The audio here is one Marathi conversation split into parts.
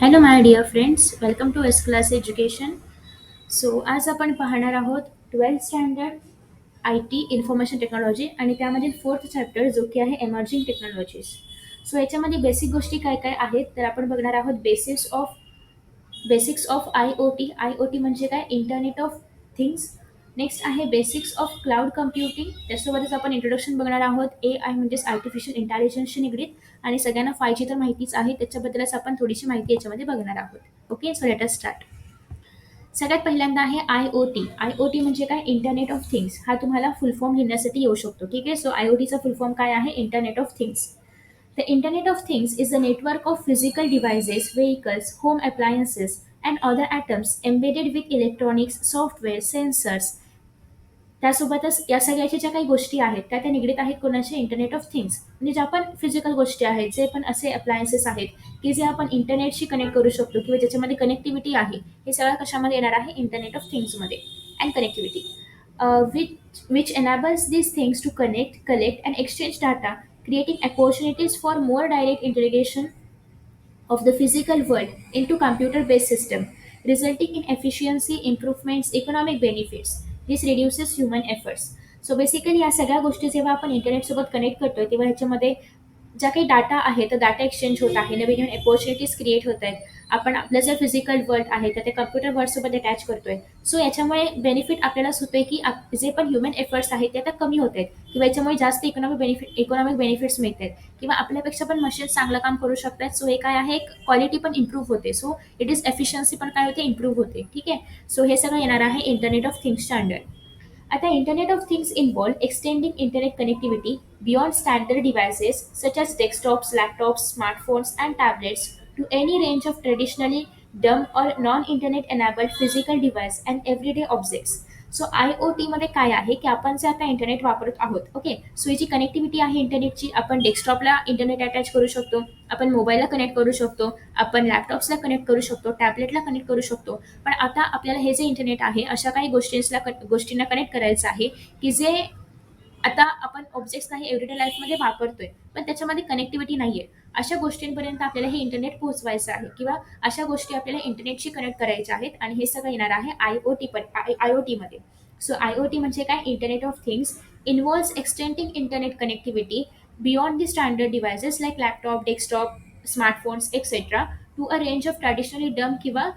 Hello my dear friends, welcome to S class education. So आज आपण पाहणार आहोत 12th standard I T information technology आणि त्यामधील फोर्थ चॅप्टर जो की आहे एमर्जिंग टेक्नॉलॉजीज. सो याच्यामध्ये बेसिक गोष्टी काय काय आहेत तर आपण बघणार आहोत basics of I O T म्हणजे काय, इंटरनेट ऑफ थिंग्स. नेक्स्ट आहे बेसिक्स ऑफ क्लाउड कम्प्युटिंग. त्यासोबतच आपण इंट्रोडक्शन बघणार आहोत AI म्हणजेच आर्टिफिशियल इंटेलिजन्सशी निगडीत. आणि सगळ्यांना 5G तर माहितीच आहे, त्याच्याबद्दलच आपण थोडीशी माहिती याच्यामध्ये बघणार आहोत. Okay, so let us start. सगळ्यात पहिल्यांदा आहे आय ओ टी म्हणजे काय, इंटरनेट ऑफ थिंग्स. हा तुम्हाला फुल फॉर्म लिहिण्यासाठी येऊ शकतो. ठीक आहे, सो आय-ओ-टीचा फुल फॉर्म काय आहे, internet of things. The Internet of Things is a network of physical devices, vehicles, home appliances, and other atoms embedded with electronics, software, sensors. त्यासोबतच या सगळ्याच्या ज्या काही गोष्टी आहेत त्या निगडीत आहेत कोणाच्या, इंटरनेट ऑफ थिंग्स. म्हणजे ज्या पण फिजिकल गोष्टी आहेत, जे पण असे अप्लायन्सेस आहेत की जे आपण इंटरनेटशी कनेक्ट करू शकतो किंवा ज्याच्यामध्ये कनेक्टिव्हिटी आहे, हे सगळं कशामध्ये येणार आहे, इंटरनेट ऑफ थिंग्समध्ये. And connectivity which enables these things to connect, collect, and exchange data, creating opportunities for more direct integration of the physical world into computer-based system, resulting in efficiency improvements, economic benefits. This reduces human efforts. So basically या सगळ्या गोष्टी जेव्हा आपण इंटरनेटसोबत कनेक्ट करतोय तेव्हा ह्याच्यामध्ये ज्या काही डाटा आहे तर डाटा एक्सचेंज होत आहे, नवीन नवीन अपॉर्च्युनिटीज क्रिएट होत आहेत. आपण आपलं जे फिजिकल वर्ल्ड आहे तर ते कम्प्युटर वर्ल्डसोबत अटॅच करतोय. सो याच्यामुळे बेनिफिट आपल्यालाच होतोय की जे पण ह्युमन एफर्ट्स आहेत ते आता कमी होत आहेत किंवा याच्यामुळे जास्त इकॉनॉमिक बेनिफिट्स मिळत आहेत किंवा आपल्यापेक्षा पण मशीन चांगलं काम करू शकतात. सो हे काय आहे, क्वालिटी पण इम्प्रूव्ह होते. सो इट इज एफिशियन्सी पण काय होते, इम्प्रूव्ह होते. ठीक आहे, सो हे सगळं येणार आहे इंटरनेट ऑफ थिंग्स स्टँडर्ड. आता internet of things involve extending internet connectivity beyond standard devices such as desktops, laptops, smartphones, and tablets to any range of traditionally dumb or non-internet enabled physical device and everyday objects. So IoT मध्ये काय आहे की आपण जे आता इंटरनेट वापरत आहोत, ओके, सो ही जी कनेक्टिव्हिटी आहे इंटरनेटची, आपण डेस्कटॉपला इंटरनेट अटॅच करू शकतो, आपण मोबाईलला कनेक्ट करू शकतो, आपण लॅपटॉप्सला कनेक्ट करू शकतो, टॅबलेटला कनेक्ट करू शकतो. पण आता आपल्याला हे जे इंटरनेट आहे अशा काही गोष्टींना कनेक्ट करायचं आहे की जे आता आपण ऑब्जेक्ट्स नाही एव्हरीडे लाईफमध्ये वापरतोय, पण त्याच्यामध्ये कनेक्टिव्हिटी नाहीये. अशा गोष्टींपर्यंत आपल्याला हे इंटरनेट पोहोचवायचं आहे किंवा अशा गोष्टी आपल्याला इंटरनेटशी कनेक्ट करायच्या आहेत आणि हे सगळं येणार आहे आय ओ मध्ये. सो आय-ओ-टी म्हणजे काय, internet of things involves extending internet connectivity beyond the standard devices like laptop, desktop, smartphones etcetera to a range of traditionally dumb किंवा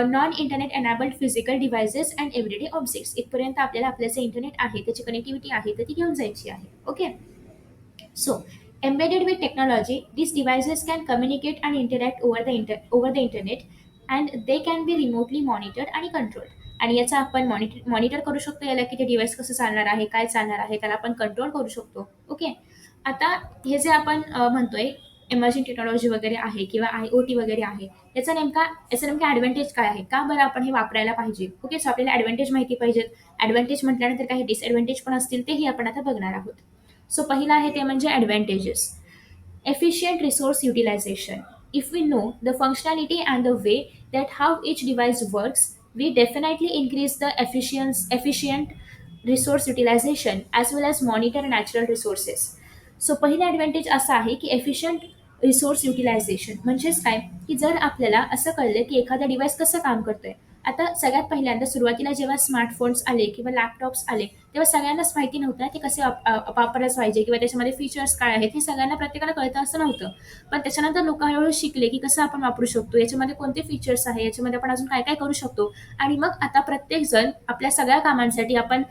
non internet enabled physical devices and everyday objects. इथपर्यंत आपल्याला आपलं जे इंटरनेट आहे त्याची कनेक्टिव्हिटी आहे तर ती घेऊन जायची आहे. Okay, so embedded with technology, these devices can communicate and interact over the internet, and they can be remotely monitored आणि controlled. आणि याचा आपण मॉनिटर करू शकतो याला, की ते डिव्हाइस कसं चालणार आहे, काय चालणार आहे, त्याला आपण कंट्रोल करू शकतो. ओके, आता हे जे आपण म्हणतोय एमर्जिंग टेक्नॉलॉजी वगैरे आहे किंवा IoT वगैरे आहे, याचा नेमका ॲडव्हान्टेज काय आहे, का बरं आपण हे वापरायला पाहिजे. ओके, सो आपल्याला ॲडव्हान्टेज माहिती पाहिजेत. ॲडव्हान्टेज म्हटल्यानंतर काही डिसएडव्हान्टेज पण असतील, तेही आपण आता बघणार आहोत. सो पहिला आहे ते म्हणजे advantages. Efficient resource utilization. If we know the functionality and the way that how each device works, we definitely increase the efficient resource utilization as well as monitor natural resources. So पहिला ॲडव्हान्टेज असा आहे की एफिशियंट रिसोर्स युटिलायझेशन म्हणजेच काय, की जर आपल्याला असं कळलं की एखादा डिव्हाइस कसं काम करतोय. आता सगळ्यात पहिल्यांदा सुरुवातीला जेव्हा स्मार्टफोन्स आले किंवा लॅपटॉप्स आले तेव्हा सगळ्यांनाच माहिती नव्हतं ना ते कसे वापरायला पाहिजे किंवा त्याच्यामध्ये फीचर्स काय आहेत हे सगळ्यांना प्रत्येकाला कळतं असं नव्हतं. पण त्याच्यानंतर लोक हळूहळू शिकले की कसं आपण वापरू शकतो, याच्यामध्ये कोणते फीचर्स आहे, याच्यामध्ये आपण अजून काय काय करू शकतो. आणि मग आता प्रत्येक जण आपल्या सगळ्या कामांसाठी आपण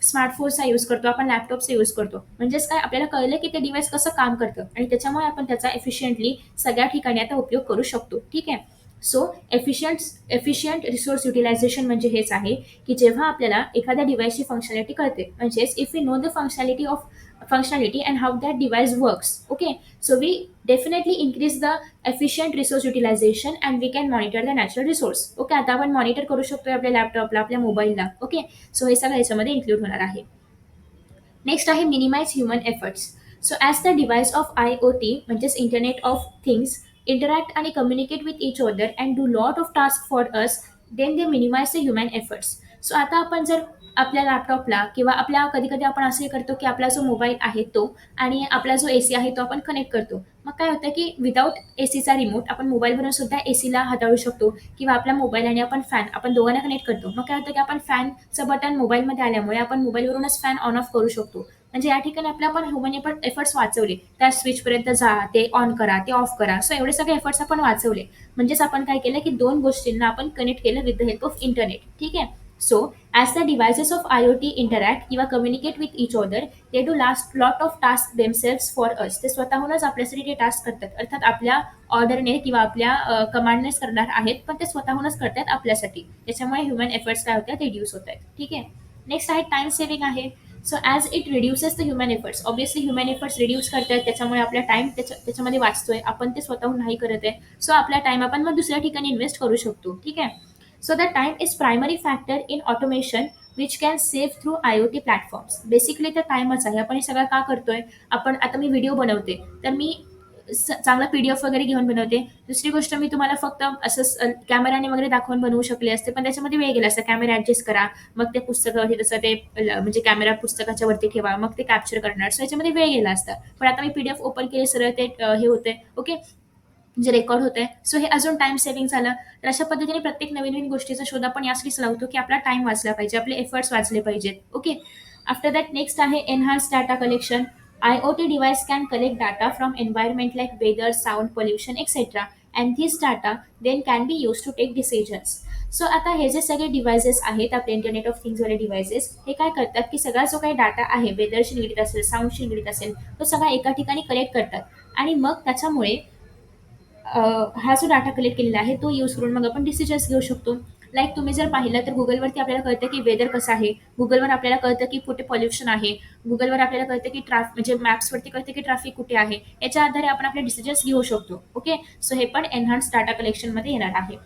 स्मार्टफोनचा यूज करतो, आपण लॅपटॉपचा यूज करतो. म्हणजेच काय, आपल्याला कळलं की ते डिव्हाइस कसं काम करतं आणि त्याच्यामुळे आपण त्याचा एफिशियंटली सगळ्या ठिकाणी आता उपयोग करू शकतो. ठीक आहे, सो एफिशियंट रिसोर्स युटिलायझेशन म्हणजे हेच आहे की जेव्हा आपल्याला एखाद्या डिव्हाइसची फंक्शनॅलिटी कळते, म्हणजेच if we know the functionality and how that device works, okay, so we definitely increase the efficient resource utilisation and we can monitor the natural resource. Okay, आता आपण मॉनिटर करू शकतो आपल्या लॅपटॉपला, आपल्या मोबाईलला. ओके, सो हे सगळं याच्यामध्ये इन्क्लूड होणार आहे. नेक्स्ट आहे minimise human efforts. So as the device of IoT म्हणजेच इंटरनेट ऑफ थिंग्स इंटरॅक्ट आणि communicate with each other and do lot of task for us, then they minimise the human efforts. So आता आपण जर आपल्या लॅपटॉपला किंवा आपल्या कधी-कधी आपण असंही करतो, की आपला जो मोबाईल आहे तो आणि आपला जो एसी आहे तो आपण कनेक्ट करतो. मग काय होतं, की विथआऊट एसीचा रिमोट आपण मोबाईलवरून सुद्धा एसीला हाताळू शकतो किंवा आपला मोबाईल आणि आपण फॅन आपण दोघांना कनेक्ट करतो. मग काय होतं, की आपण फॅनचं बटन मोबाईलमध्ये आल्यामुळे आपण मोबाईलवरूनच फॅन ऑन ऑफ करू शकतो. म्हणजे या ठिकाणी आपले आपण ह्युमन एफर्ट्स वाचवले. त्या स्विचपर्यंत जा, ते ऑन करा, ते ऑफ करा. सो एवढे सगळे एफर्ट्स आपण वाचवले. म्हणजेच आपण काय केलं, की 2 गोष्टींना आपण कनेक्ट केलं with the help of internet. ठीक आहे. So as the devices of IoT interact किंवा communicate with each other, they do last lot of tasks themselves for us. ते स्वतःहूनच आपल्यासाठी ते टास्क करतात. अर्थात आपल्या ऑर्डरने किंवा आपल्या कमांडनेच करणार आहेत, पण ते स्वतःहूनच करतात आपल्यासाठी. त्याच्यामुळे ह्युमन एफर्ट्स काय होतात, रिड्यूस होत आहेत. ठीक आहे. नेक्स्ट आहे टाइम सेव्हिंग आहे. So as it reduces the human efforts, obviously human efforts reduce करतात, त्याच्यामुळे आपला टाइम त्याच्यामध्ये वाचतोय. आपण ते स्वतःहून नाही करत आहे. सो आपला टाइम आपण मग दुसऱ्या ठिकाणी इन्व्हेस्ट करू शकतो. ठीक आहे. So the time is primary factor in automation which can save through IoT platforms. Basically तर टाईमच आहे. आपण हे सगळं का करतोय? आपण आता मी व्हिडिओ बनवते, तर मी चांगला पी-डी-एफ वगैरे घेऊन बनवते. दुसरी गोष्ट मी तुम्हाला फक्त असंच कॅमेराने वगैरे दाखवून बनवू शकले असते, पण त्याच्यामध्ये वेळ गेला असता. कॅमेरा ॲडजस्ट करा, मग ते पुस्तकावरती तसं ते म्हणजे कॅमेरा पुस्तकाच्या वरती ठेवा, मग ते कॅप्चर करणार. सो याच्यामध्ये वेळ गेला असता. पण आता मी पी-डी-एफ ओपन केले, सरळ ते हे होतंय. ओके. जे रेकॉर्ड होतंय. सो हे अजून टाईम सेव्हिंग झालं. तर अशा पद्धतीने प्रत्येक नवीन-नवीन गोष्टीचा शोध आपण यासाठीच लावतो, की आपला टाईम वाचला पाहिजे, आपले एफर्ट्स वाचले पाहिजेत. ओके. आफ्टर दॅट नेक्स्ट आहे enhance data collection. IoT device can collect data from environment like weather, sound, pollution, etc. And this data then can be used to take decisions. So आता हे जे सगळे डिव्हाइसेस आहेत आपले इंटरनेट ऑफ थिंग्सवाले डिव्हाइसेस, हे काय करतात, की सगळा जो काही डाटा आहे, वेदरशी निगडीत असेल, साऊंडशी निगडीत असेल, तो सगळा एका ठिकाणी कलेक्ट करतात आणि मग त्याच्यामुळे हा जो डाटा कलेक्ट केलेला आहे तो यूज करून मग आपण डिसिजन्स घेऊ शकतो. लाईक तुम्ही जर पाहिलं तर Googleवरती आपल्याला कळतं की वेदर कसं आहे. Googleवर आपल्याला कळतं की कुठे पॉल्युशन आहे. Googleवर आपल्याला कळतं की म्हणजे मॅप्सवरती कळतं की ट्रॅफिक कुठे आहे. याच्या आधारे आपण आपले डिसिजन्स घेऊ शकतो. ओके. सो हे पण एन्हान्स डाटा कलेक्शनमध्ये येणार आहे.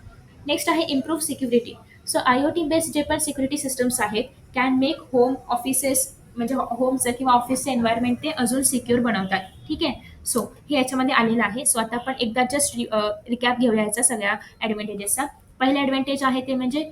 नेक्स्ट आहे improve security. So IoT based जे पण सिक्युरिटी सिस्टम्स आहेत कॅन मेक होम ऑफिसेस म्हणजे होमचं किंवा ऑफिसचं एन्व्हायरमेंट ते अजून सिक्युअर बनवतात. ठीक आहे. सो हे याच्यामध्ये आलेलं आहे. सो आता आपण एकदा जस्ट रिकॅप घेऊया याचा सगळ्या ॲडव्हांटेजेसचा. पहिला ॲडव्हांटेज आहे ते म्हणजे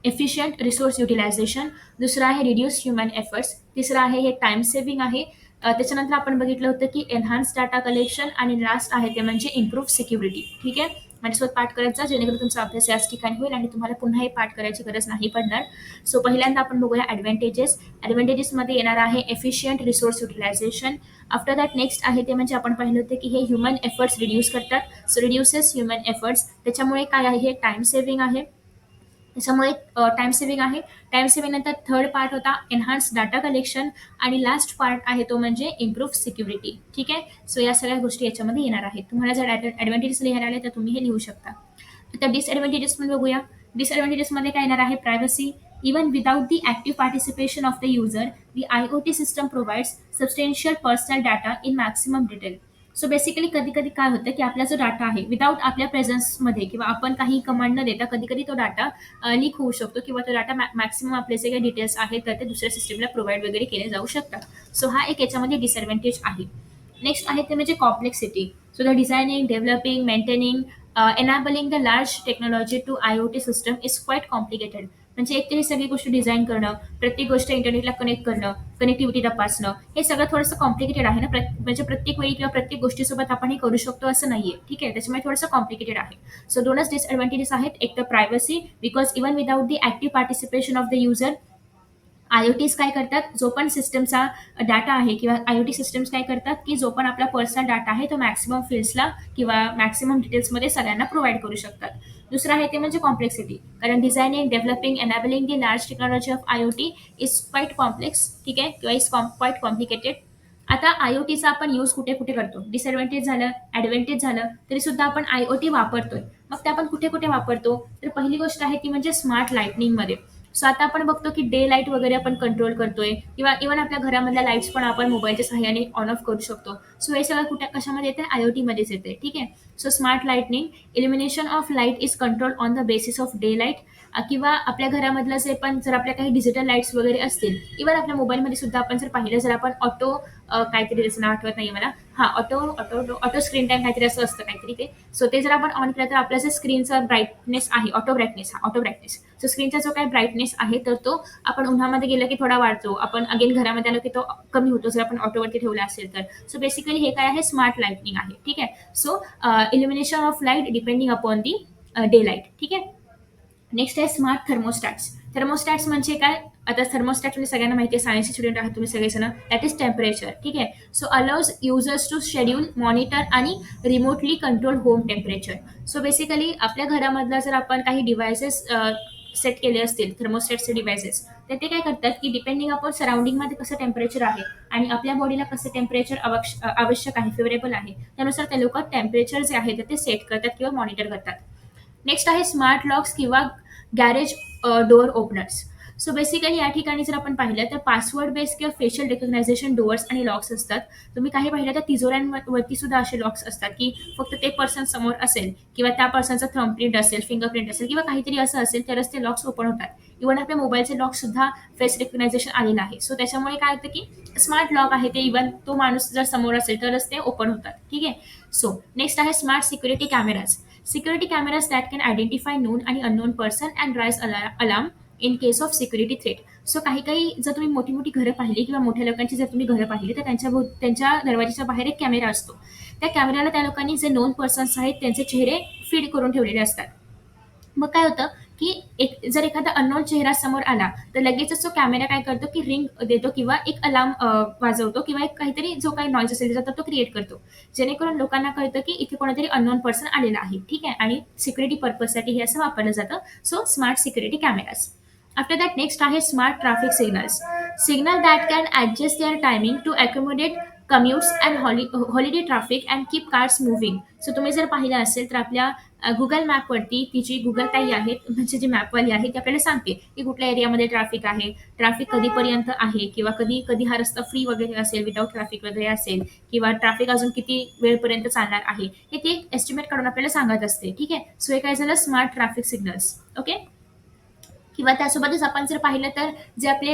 एफिशियंट रिसोर्स युटिलायझेशन. दुसरा आहे रिड्यूस ह्युमन एफर्ट्स. तिसरं आहे हे टाइम सेव्हिंग आहे. त्याच्यानंतर आपण बघितलं होतं की एन्हान्स डाटा कलेक्शन आणि लास्ट आहे ते म्हणजे इम्प्रूव्ह सिक्युरिटी. ठीक आहे. माझ्यासोबत पाठ करायचा जेणेकरून तुमचा अभ्यास याच ठिकाणी होईल आणि तुम्हाला पुन्हा हे पाठ करायची गरज नाही पडणार. सो पहिल्यांदा आपण बघूया ॲडव्हांटेजेस. ॲडव्हांटेजेसमध्ये येणार आहे efficient resource utilisation. After that next आहे ते म्हणजे आपण पाहिलं होतं की हे ह्युमन एफर्ट्स रिड्यूस करतात. So reduces human efforts. त्याच्यामुळे काय आहे, हे टाइम सेव्हिंग आहे. त्याच्यामुळे टाइम सेव्हिंग आहे. टाइम सेव्हिंग नंतर थर्ड पार्ट होता एन्हान्स डाटा कलेक्शन आणि लास्ट पार्ट आहे तो म्हणजे इम्प्रूव्ह सिक्युरिटी. ठीक आहे. सो या सगळ्या गोष्टी याच्यामध्ये येणार आहेत. तुम्हाला जर ॲडव्हांटेजेस लिहायला आले तर तुम्ही हे लिहू शकता. आता डिसएडव्हांटेजेस पण बघूया. डिसएडव्हांटेजेसमध्ये काय येणार आहे, privacy. Even without the active participation of the user, the IoT system provides substantial personal data in maximum detail. So basically कधी-कधी काय होतं, की आपला जो डाटा आहे विदाऊट आपल्या प्रेझेन्समध्ये किंवा आपण काही कमांड न देता कधी-कधी तो डाटा लीक होऊ शकतो किंवा तो डाटा मॅक्सिमम आपले जे काही डिटेल्स आहेत तर ते दुसऱ्या सिस्टमला प्रोव्हाईड वगैरे केले जाऊ शकतात. सो हा एक याच्यामध्ये डिसएडव्हांटेज आहे. नेक्स्ट आहे ते म्हणजे complexity. So the designing, developing, maintaining, enabling the large technology to IoT system is quite complicated. म्हणजे एक तर ही सगळी गोष्टी डिझाइन करणं, प्रत्येक गोष्ट इंटरनेटला कनेक्ट करणं, कनेक्टिव्हिटी तपासणं, हे सगळं थोडंसं कॉम्प्लिकेटेड आहे ना. म्हणजे प्रत्येक वेळी किंवा प्रत्येक गोष्टीसोबत आपण हे करू शकतो असं नाहीये. ठीक आहे. त्याच्यामुळे थोडंसं कॉम्प्लिकेटेड आहे. सो दोनच डिसएडव्हांटेजेस आहेत. एक तर privacy, because even without the active participation of the user, IoTs काय करतात, जो पण सिस्टमचा डाटा आहे किंवा आय-ओ-टी सिस्टम्स काय करतात, की जो पण आपला पर्सनल डाटा आहे तो मॅक्सिमम फील्ड्सला किंवा मॅक्सिमम डिटेल्समध्ये सगळ्यांना प्रोव्हाईड करू शकतात. दुसरं आहे ते म्हणजे कॉम्प्लेक्सिटी. कारण designing, developing, enabling the large technology of IoT is quite complex. ठीक आहे. किंवा इज क्वाईट कॉम्प्लिकेटेड. आता आय-ओ-टीचा आपण यूज कुठे कुठे करतो, डिसएडव्हांटेज झालं, ॲडव्हांटेज झालं, तरी सुद्धा आपण आय-ओ-टी वापरतोय. मग ते आपण कुठे कुठे वापरतो, तर पहिली गोष्ट आहे ती म्हणजे स्मार्ट लाईटनिंगमध्ये. सो आता आपण बघतो की डे लाईट वगैरे आपण कंट्रोल करतोय किंवा इव्हन आपल्या घरामधल्या लाईट्स पण आपण मोबाईलच्या सहाय्याने ऑन ऑफ करू शकतो. सो हे सगळं कुठे कशामध्ये येते, आय-ओ-टीमध्येच येते. ठीक आहे. So smart lightning, illumination of light is control on the basis of day light. किंवा आपल्या घरामधलं जे पण जर आपल्या काही डिजिटल लाईट्स वगैरे असतील, इव्हन आपल्या मोबाईलमध्ये सुद्धा आपण जर पाहिलं, जर आपण ऑटो काहीतरी त्याचं नाव आठवत नाही मला, हां, ऑटो स्क्रीन टाईम काहीतरी असं असतं काहीतरी ते. सो ते जर आपण ऑन केलं तर आपला जो स्क्रीनचा ब्राईटनेस आहे, ऑटो ब्राईटनेस. सो स्क्रीनचा जो काही ब्राईटनेस आहे, तर तो आपण उन्हामध्ये गेलं की थोडा वाढतो. आपण अगेन घरामध्ये आलो की तो कमी होतो, जर आपण ऑटोवरती ठेवला असेल तर. सो बेसिकली हे काय आहे, स्मार्ट लाइटनिंग आहे. ठीक आहे. So illumination of light depending upon the day light. ठीक आहे. नेक्स्ट आहे स्मार्ट थर्मोस्टॅट्स. थर्मोस्टॅट्स म्हणजे काय? आता थर्मोस्टॅट म्हणजे सगळ्यांना माहिती आहे, सायन्सचे स्टुडंट आहात तुम्ही सगळेजण. That is temperature. ठीक आहे. So allows users to schedule, monitor आणि remotely control home temperature. So basically आपल्या घरामधला जर आपण काही डिव्हायसेस सेट केले असतील, थर्मोस्टॅटचे डिव्हायसेस, तर ते काय करतात की डिपेंडिंग अपॉन सराउंडिंगमध्ये कसं टेम्परेचर आहे आणि आपल्या बॉडीला कसं टेम्परेचर आवश्यक आहे, फेवरेबल आहे, त्यानुसार ते लोक टेम्परेचर जे आहे ते सेट करतात किंवा मॉनिटर करतात. नेक्स्ट आहे स्मार्ट लॉक्स किंवा garage door openers. So basically या ठिकाणी जर आपण पाहिलं तर पासवर्ड बेस किंवा फेशियल रेकग्नायझेशन डोअर्स आणि लॉक्स असतात. तुम्ही काही पाहिलं तर तिजोऱ्यांवरती सुद्धा असे लॉक्स असतात की फक्त ते पर्सन समोर असेल किंवा त्या पर्सनचा थंबप्रिंट असेल, फिंगरप्रिंट असेल किंवा काहीतरी असं असेल तरच ते लॉक्स ओपन होतात. इव्हन आपल्या मोबाईलचे लॉक सुद्धा फेस रेकग्नायझेशन आलेलं आहे. सो त्याच्यामुळे काय होतं की स्मार्ट लॉक आहे ते इव्हन तो माणूस जर समोर असेल तरच ते ओपन होतात. ठीक आहे. सो नेक्स्ट आहे smart security cameras. Security cameras that can identify known आणि unknown person and raise alarm in case of security threat. So काही काही जर तुम्ही मोठी मोठी घरं पाहिली किंवा मोठ्या लोकांची जर तुम्ही घरं पाहिली तर त्यांच्या दरवाजाच्या बाहेर एक कॅमेरा असतो. त्या कॅमेऱ्याला त्या लोकांनी जे नोन पर्सन्स आहेत त्यांचे चेहरे फीड करून ठेवलेले असतात. मग काय होतं की जर एखादा अननोन चेहरा समोर आला तर लगेचच तो कॅमेरा काय करतो की रिंग देतो किंवा एक अलार्म वाजवतो किंवा एक काहीतरी जो काही नॉईज असेल त्याचा तो क्रिएट करतो, जेणेकरून लोकांना कळतं की इथे कोणीतरी अननोन पर्सन आलेला आहे. ठीक आहे. आणि सिक्युरिटी पर्पजसाठी हे असं वापरलं जातं. So smart security cameras. After that next आहे smart traffic signals. Signal that can adjust their timing to accommodate commutes and holiday traffic and keep cars moving. So तुम्ही जर पाहिलं असेल तर आपल्या गुगल मॅपवरती ती जी गुगल ताई आहे, म्हणजे जी मॅपवाली आहे, ती आपल्याला सांगते की कुठल्या एरियामध्ये ट्रॅफिक आहे, ट्रॅफिक कधीपर्यंत आहे किंवा कधी कधी हा रस्ता फ्री वगैरे असेल, विदाऊट ट्रॅफिक वगैरे असेल किंवा ट्रॅफिक अजून किती वेळपर्यंत चालणार आहे, हे ते एस्टिमेट काढून आपल्याला सांगत असते. ठीक आहे. सो हे काय झालं, स्मार्ट ट्रॅफिक सिग्नल्स. ओके. किंवा त्यासोबतच आपण जर पाहिलं तर जे आपले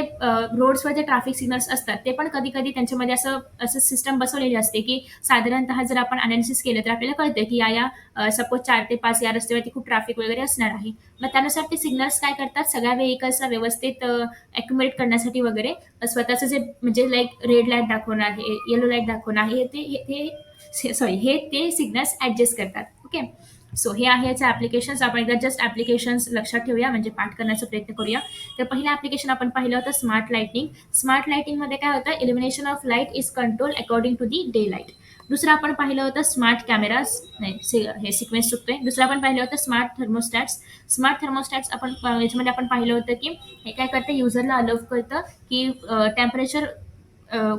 रोड्सवर जे ट्रॅफिक सिग्नल्स असतात ते पण कधी कधी त्यांच्यामध्ये असं असं सिस्टम बसवलेली असते की साधारणतः जर आपण अनालिसिस केलं तर आपल्याला कळतं की या सपोज 4 ते 5 या रस्त्यावरती खूप ट्रॅफिक वगैरे असणार आहे. मग त्यानुसार ते सिग्नल्स काय करतात, सगळ्या व्हेकल्सला व्यवस्थित अॅक्युमुलेट करण्यासाठी वगैरे स्वतःचं जे म्हणजे लाईक रेड लाईट दाखवणं आहे, येलो लाईट दाखवणं आहे, हे ते सिग्नल्स ऍडजस्ट करतात. ओके. सो हे आहे याचे ॲप्लिकेशन्स. आपण एकदा जस्ट ॲप्लिकेशन्स लक्षात ठेवूया, म्हणजे पाठ करण्याचा प्रयत्न करूया. तर पहिलं ॲप्लिकेशन आपण पाहिलं होतं स्मार्ट लाइटिंग. स्मार्ट लाइटिंगमध्ये काय होतं, illumination of light is control according to the day light. दुसरं आपण पाहिलं होतं स्मार्ट कॅमेराज, नाही हे सिक्वेन्स चुकतोय. दुसरं आपण पाहिलं होतं स्मार्ट थर्मोस्टॅट्स. स्मार्ट थर्मोस्टॅट्स आपण याच्यामध्ये आपण पाहिलं होतं की हे काय करतं, युजरला अलाउ करतं की टेम्परेचर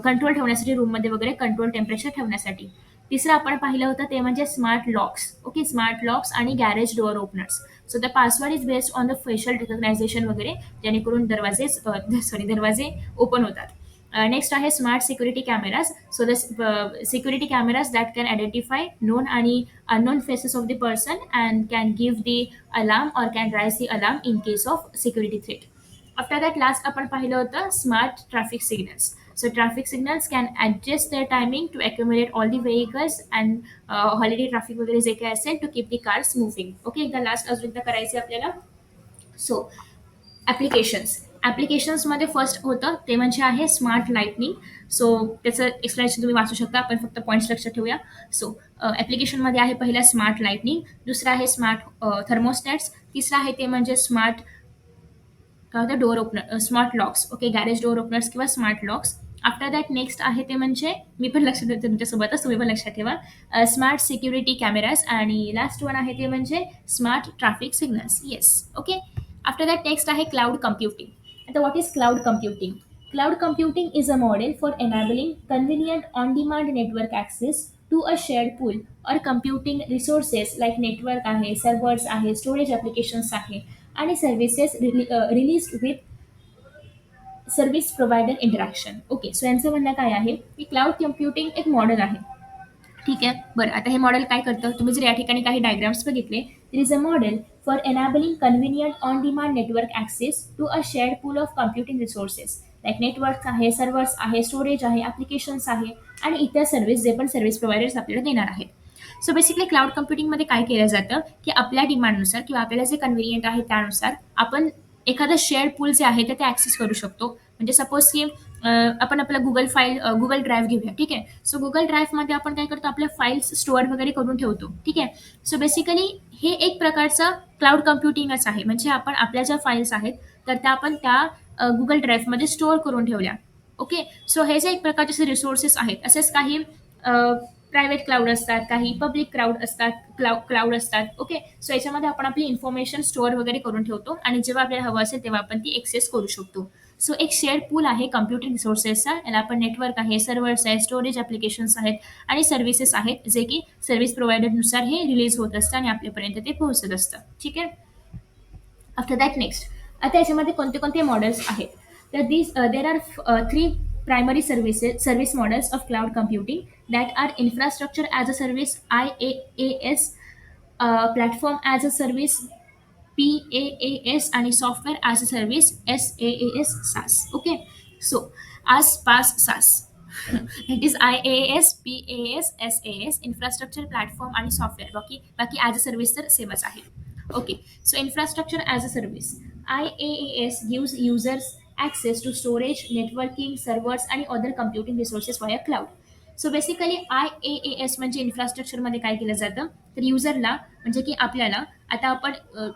कंट्रोल ठेवण्यासाठी, रूममध्ये वगैरे कंट्रोल टेम्परेचर ठेवण्यासाठी. तिसरं आपण पाहिलं होतं ते म्हणजे smart locks. Okay. Smart locks आणि garage door openers. So the password is based on the facial recognization वगैरे, जेणेकरून दरवाजे ओपन होतात. नेक्स्ट आहे smart security cameras. So the security cameras that can identify known आणि unknown faces of the person and can give the alarm or can raise the alarm in case of security threat. After that last आपण पाहिलं होतं smart traffic signals. So traffic signals can adjust their timing to accommodate all the vehicles and holiday traffic वगैरे जे काही असेल to keep the cars moving. Okay. एकदा लास्ट अजून एकदा करायचे आपल्याला. सो ॲप्लिकेशन्समध्ये फर्स्ट होतं ते म्हणजे आहे स्मार्ट लाइटनिंग. सो त्याचं एक्सप्लेनेशन तुम्ही वाचू शकता, आपण फक्त पॉईंट्स लक्षात ठेवूया. सो ॲप्लिकेशनमध्ये आहे पहिला स्मार्ट लाइटनिंग, दुसरा आहे स्मार्ट थर्मोस्टॅट्स, तिसरा आहे ते म्हणजे स्मार्ट काय होतं, door opener, smart locks. Okay. Garage door openers किंवा smart locks. After that next आहे ते म्हणजे, मी पण लक्षात ठेवते तुमच्यासोबतच, तुम्ही पण लक्षात ठेवा, स्मार्ट सिक्युरिटी कॅमेराज. आणि लास्ट वन आहे ते म्हणजे smart traffic signals. Yes. Okay. After that next आहे क्लाउड कम्प्युटिंग. आता what is cloud computing? Cloud computing is a model for enabling convenient on demand network access to a shared pool of computing resources like network आहे, सर्व्हर्स आहे, स्टोरेज ॲप्लिकेशन्स आहे आणि services release with service provider interaction. Okay. So यांचं म्हणणं काय आहे की क्लाउड कम्प्युटिंग एक मॉडेल आहे. ठीक आहे. बरं, आता हे मॉडेल काय करतं, तुम्ही जर या ठिकाणी काही डायग्राम्स बघितले, there is a model for enabling convenient on demand network access to a shared pool of computing resources like network आहे, सर्व्हर्स आहे, स्टोरेज आहे, ॲप्लिकेशन्स आहे आणि इतर सर्व्हिस जे पण सर्व्हिस प्रोव्हायडर्स आपल्याला देणार आहेत. सो बेसिकली क्लाउड कम्प्युटिंगमध्ये काय केलं जातं, की आपल्या डिमांडनुसार किंवा आपल्याला जे कन्व्हिनियंट आहे त्यानुसार आपण एखादं शेअर्ड पूल जे आहे ते ॲक्सेस करू शकतो. म्हणजे सपोज की आपण आपला गुगल ड्राईव्ह घेऊया, ठीक आहे. सो गुगल ड्राईव्हमध्ये आपण काय करतो, आपल्या फाईल्स स्टोअर वगैरे करून ठेवतो, ठीक आहे. सो बेसिकली हे एक प्रकारचं क्लाउड कम्प्युटिंगच आहे. म्हणजे आपण आपल्या ज्या फाईल्स आहेत तर त्या आपण त्या गुगल ड्राईव्हमध्ये स्टोअर करून ठेवल्या. ओके. सो हे जे एक प्रकारचे रिसोर्सेस आहेत, असेच काही प्रायव्हेट क्लाउड असतात, काही पब्लिक क्लाउड असतात. ओके. सो याच्यामध्ये आपण आपली इन्फॉर्मेशन स्टोअर वगैरे करून ठेवतो आणि जेव्हा आपल्याला हवं असेल तेव्हा आपण ती एक्सेस करू शकतो. सो एक शेअर्ड पूल आहे कम्प्युटिंग रिसोर्सेसचा. याला आपण नेटवर्क आहे, सर्व्हर्स आहे, स्टोरेज ॲप्लिकेशन्स आहेत आणि सर्व्हिसेस आहेत, जे की सर्व्हिस प्रोव्हायडरनुसार हे रिलीज होत असतं आणि आपल्यापर्यंत ते पोहोचत असतं. ठीक आहे. आफ्टर दॅट नेक्स्ट, आता याच्यामध्ये कोणते कोणते मॉडेल्स आहेत. तर there are three primary service models of cloud computing that are infrastructure as a service, IaaS, platform as a service, PaaS, आणि software as a service, SaaS. Okay. So SaaS. It is IaaS, PaaS, SaaS, infrastructure, platform आणि सॉफ्टवेअर. बाकी बाकी ॲज अ सर्व्हिस तर सेमच आहे. Okay. So infrastructure as a service, IaaS gives users access to storage, networking, servers आणि other computing resources via cloud. So basically IaaS म्हणजे इन्फ्रास्ट्रक्चरमध्ये काय केलं जातं, तर युजरला म्हणजे की आपल्याला आता आपण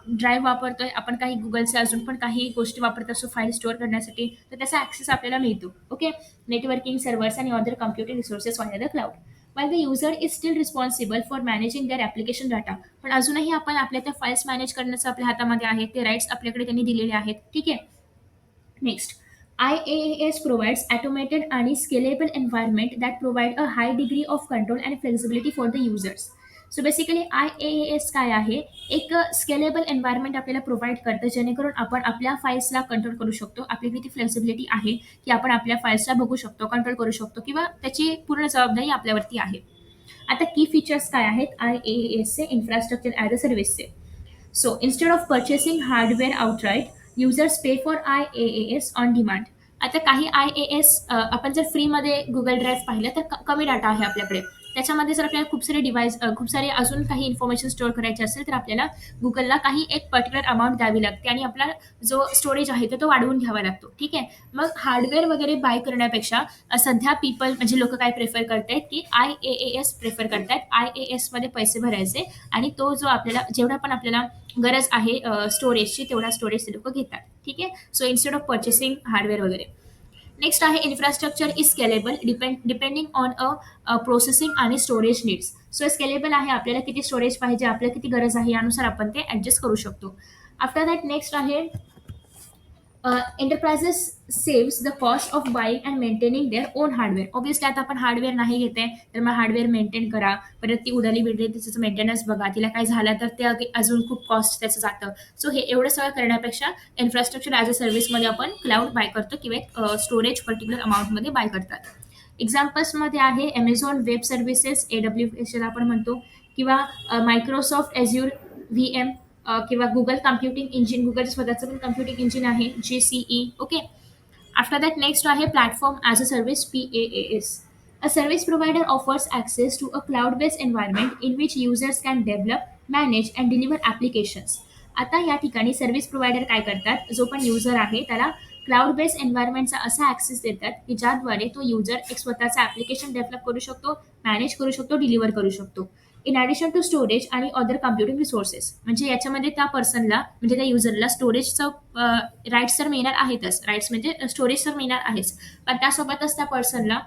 ड्राईव्ह वापरतोय, आपण काही गुगलचे अजून पण काही गोष्टी वापरत असतो फाईल स्टोअर करण्यासाठी, तर त्याचा ॲक्सेस आपल्याला मिळतो. ओके. नेटवर्किंग, सर्व्हर्स आणि अदर कम्प्युटिंग रिसोर्सेस वाया the cloud. while the user is still responsible for managing their application data. पण अजूनही आपण आपल्या त्या फाईल्स मॅनेज करण्याचं आपल्या हातामध्ये आहे, ते राईट्स आपल्याकडे त्यांनी दिलेले आहेत. ठीक आहे. Next, IaaS provides automated and scalable environment that provide a high degree of control and flexibility for the users. So basically IaaS काय आहे, एक स्केलेबल एन्व्हायरमेंट आपल्याला प्रोव्हाइड करतं, जेणेकरून आपण आपल्या फाईल्सला कंट्रोल करू शकतो. आपल्याकडे ती फ्लेक्सिबिलिटी आहे की आपण आपल्या फाईल्सला बघू शकतो, कंट्रोल करू शकतो किंवा त्याची पूर्ण जबाबदारी आपल्यावरती आहे. आता की फीचर्स काय आहेत IaaSचे इन्फ्रास्ट्रक्चर ॲज अ सर्व्हिसचे. So instead of purchasing hardware outright, users pay for IaaS on demand. आता काही IaaS आपण जर फ्रीमध्ये गुगल ड्राईव्ह पाहिलं तर कमी डाटा आहे आपल्याकडे. त्याच्यामध्ये जर आपल्याला खूप सारे अजून काही इन्फॉर्मेशन स्टोअर करायची असेल तर आपल्याला गुगलला काही एक पर्टिक्युलर अमाउंट द्यावी लागते आणि आपला जो स्टोरेज आहे तो वाढवून घ्यावा लागतो. ठीक आहे. मग हार्डवेअर वगैरे बाय करण्यापेक्षा सध्या लोक काय प्रेफर करतायत की IaaS प्रेफर करतायत. IaaS मध्ये पैसे भरायचे आणि तो जो आपल्याला जेवढा पण आपल्याला गरज आहे स्टोरेजची, तेवढा स्टोरेज ते लोक घेतात. ठीक आहे. So instead of purchasing hardware वगैरे. नेक्स्ट आहे infrastructure is scalable depending on processing आणि स्टोरेज नीड्स. सो स्केलेबल आहे, आपल्याला किती स्टोरेज पाहिजे, आपल्याला किती गरज आहे यानुसार आपण ते ऍडजस्ट करू शकतो. आफ्टर दॅट नेक्स्ट आहे enterprises saves the cost of buying and maintaining their own hardware. Obviously आता आपण हार्डवेअर नाही घेते तर मग हार्डवेअर मेंटेन करा, परत ती उडाली बिडली त्याचं मेंटेनन्स बघा, तिला काय झालं तर ते अजून खूप कॉस्ट त्याचं जातं. सो हे एवढं सगळं करण्यापेक्षा इन्फ्रास्ट्रक्चर ॲज अ सर्व्हिसमध्ये आपण क्लाउड बाय करतो किंवा एक स्टोरेज पर्टिक्युलर अमाऊंटमध्ये बाय करतात. एक्झाम्पल्समध्ये आहे Amazon वेब सर्व्हिसेस, AWS ज्याला आपण म्हणतो, किंवा मायक्रोसॉफ्ट Azure VM, किंवा गुगल कम्प्युटिंग इंजिन, गुगलचं स्वतःचं पण कम्प्युटिंग इंजिन आहे GCE. Okay. After that next आहे platform as a service, PaaS. A service provider offers access to a cloud-based environment in which users can develop, manage and deliver applications. आता या ठिकाणी सर्व्हिस प्रोव्हायडर काय करतात, जो पण युजर आहे त्याला क्लाउड बेस्ड एन्व्हायरमेंटचा असा ॲक्सेस देतात की ज्याद्वारे तो युजर एक स्वतःचा ॲप्लिकेशन डेव्हलप करू शकतो, मॅनेज करू शकतो, डिलिव्हर करू शकतो. इन ॲडिशन टू स्टोरेज आणि अदर कम्प्युटिंग रिसोर्सेस. म्हणजे याच्यामध्ये त्या पर्सनला म्हणजे त्या युजरला स्टोरेजचं राईट्स तर मिळणार आहेतच, राईट्स म्हणजे स्टोरेज तर मिळणार आहेच, पण त्यासोबतच त्या पर्सनला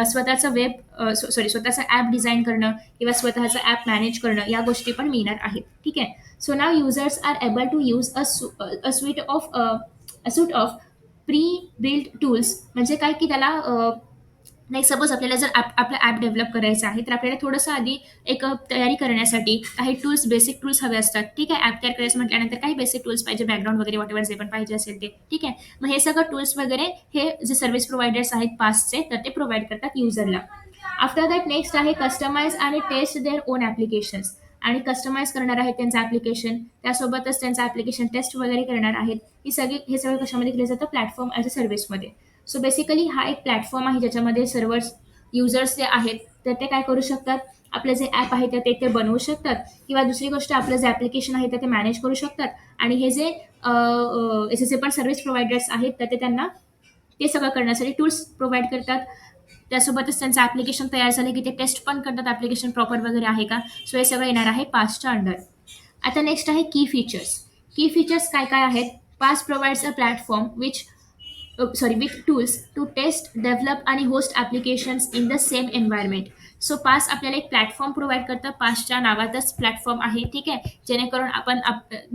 स्वतःचं स्वतःचं ॲप डिझाईन करणं किंवा स्वतःचं ॲप मॅनेज करणं या गोष्टी पण मिळणार आहेत. ठीक आहे. So now users are able to use a suite of pre build tools. म्हणजे काय की त्याला नाही, सपोज आपल्याला जर आपलं ॲप डेव्हलप करायचं आहे तर आपल्याला थोडंसं आधी एक तयारी करण्यासाठी काही बेसिक टूल्स हवे असतात. ठीक आहे. ॲप तयार करायचं म्हटल्यानंतर काही बेसिक टूल्स पाहिजे, बॅकग्राऊंड वगैरे वॉटेवर जे पण पाहिजे असेल ते. ठीक आहे. मग हे सगळं टूल्स वगैरे हे जे सर्व्हिस प्रोव्हायडर्स आहेत पासचे, तर ते प्रोव्हाइड करतात युजरला. आफ्टर दॅट नेक्स्ट आहे कस्टमाइज आणि टेस्ट देअर ओन ॲप्लिकेशन्स. आणि कस्टमाइज करणार आहेत त्यांचं ॲप्लिकेशन, त्यासोबतच त्यांचं ॲप्लिकेशन टेस्ट वगैरे करणार आहेत. हे सगळं कशामध्ये केलं जातं, प्लॅटफॉर्म ॲज अ सर्व्हिसमध्ये. सो बेसिकली हा एक प्लॅटफॉर्म आहे ज्याच्यामध्ये सर्व्हर्स युजर्स जे आहेत तर ते काय करू शकतात, आपलं जे ॲप आहे तर ते बनवू शकतात, किंवा दुसरी गोष्ट आपलं जे ॲप्लिकेशन आहे तर ते मॅनेज करू शकतात. आणि हे जे जे पण सर्व्हिस प्रोव्हायडर्स आहेत तर ते त्यांना ते सगळं करण्यासाठी टूल्स प्रोव्हाईड करतात. त्यासोबतच त्यांचं ॲप्लिकेशन तयार झालं की ते टेस्ट पण करतात ॲप्लिकेशन प्रॉपर वगैरे आहे का. सो हे सगळं येणार आहे पासच्या अंडर. आता नेक्स्ट आहे की फीचर्स. की फीचर्स काय काय आहेत. Pass provides a platform which with tools to test, develop आणि host applications in the same environment. So pass आपल्याला एक प्लॅटफॉर्म प्रोव्हाइड करतं. पासच्या नावातच प्लॅटफॉर्म आहे, ठीक आहे. जेणेकरून आपण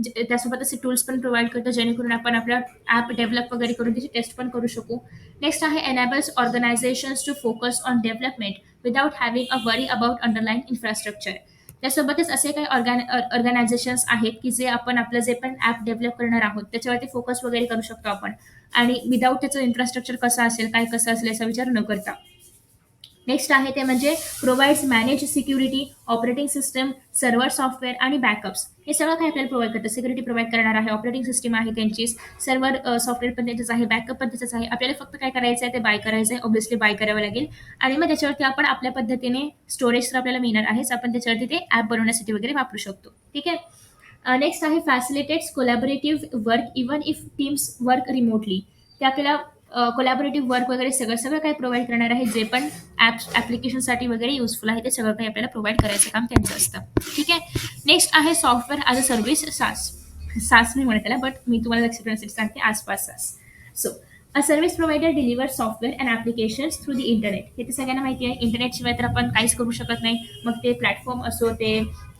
त्यासोबतच टूल्स पण प्रोव्हाइड करतो जेणेकरून आपण आपलं ॲप डेव्हलप वगैरे करून त्याची टेस्ट पण करू शकू. नेक्स्ट आहे enables organisations to focus on development without having a worry about underline infrastructure. त्यासोबतच असे काही ऑर्गनायझेशन्स आहेत की जे आपण आपलं जे पण ॲप डेव्हलप करणार आहोत त्याच्यावरती फोकस वगैरे करू शकतो आपण, आणि विदाऊट त्याचं इन्फ्रास्ट्रक्चर कसं असेल, काय कसं असेल याचा विचार न करता. नेक्स्ट आहे ते म्हणजे provides manage security, operating system, server software आणि बॅकअप्स. हे सगळं काय आपल्याला प्रोव्हाइड करतं. सिक्युरिटी प्रोव्हाइड करणार आहे, ऑपरेटिंग सिस्टम आहे त्यांची, सर्व्हर सॉफ्टवेअर पण त्यांचंच आहे, बॅकअप पण त्याचंच आहे. आपल्याला फक्त काय करायचं आहे ते बाय करायचं आहे, ऑब्व्हियसली बाय करावं लागेल. आणि मग त्याच्यावरती आपण आपल्या पद्धतीने स्टोरेज तर आपल्याला मिळणार आहेच, आपण त्याच्यावरती ते ॲप बनवण्यासाठी वगैरे वापरू शकतो, ठीक आहे. नेक्स्ट आहे facilitates collaborative work even if teams work remotely. ते आपल्याला कोलॅबोरेटिव्ह वर्क वगैरे सगळं सगळं काही प्रोव्हाइड करणार आहे. जे पण ॲप्स ॲप्लिकेशनसाठी वगैरे युजफुल आहे ते सगळं काही आपल्याला प्रोव्हाइड करायचं काम त्यांचं असतं, ठीक आहे. नेक्स्ट आहे सॉफ्टवेअर ॲज अ सर्व्हिस, सास. सास नाही म्हणत त्याला, बट मी तुम्हाला लक्षात सांगते, आसपास सास. So a service provider deliver software and applications through the internet. हे तर सगळ्यांना माहिती आहे, इंटरनेटशिवाय तर आपण काहीच करू शकत नाही. मग ते प्लॅटफॉर्म असो, ते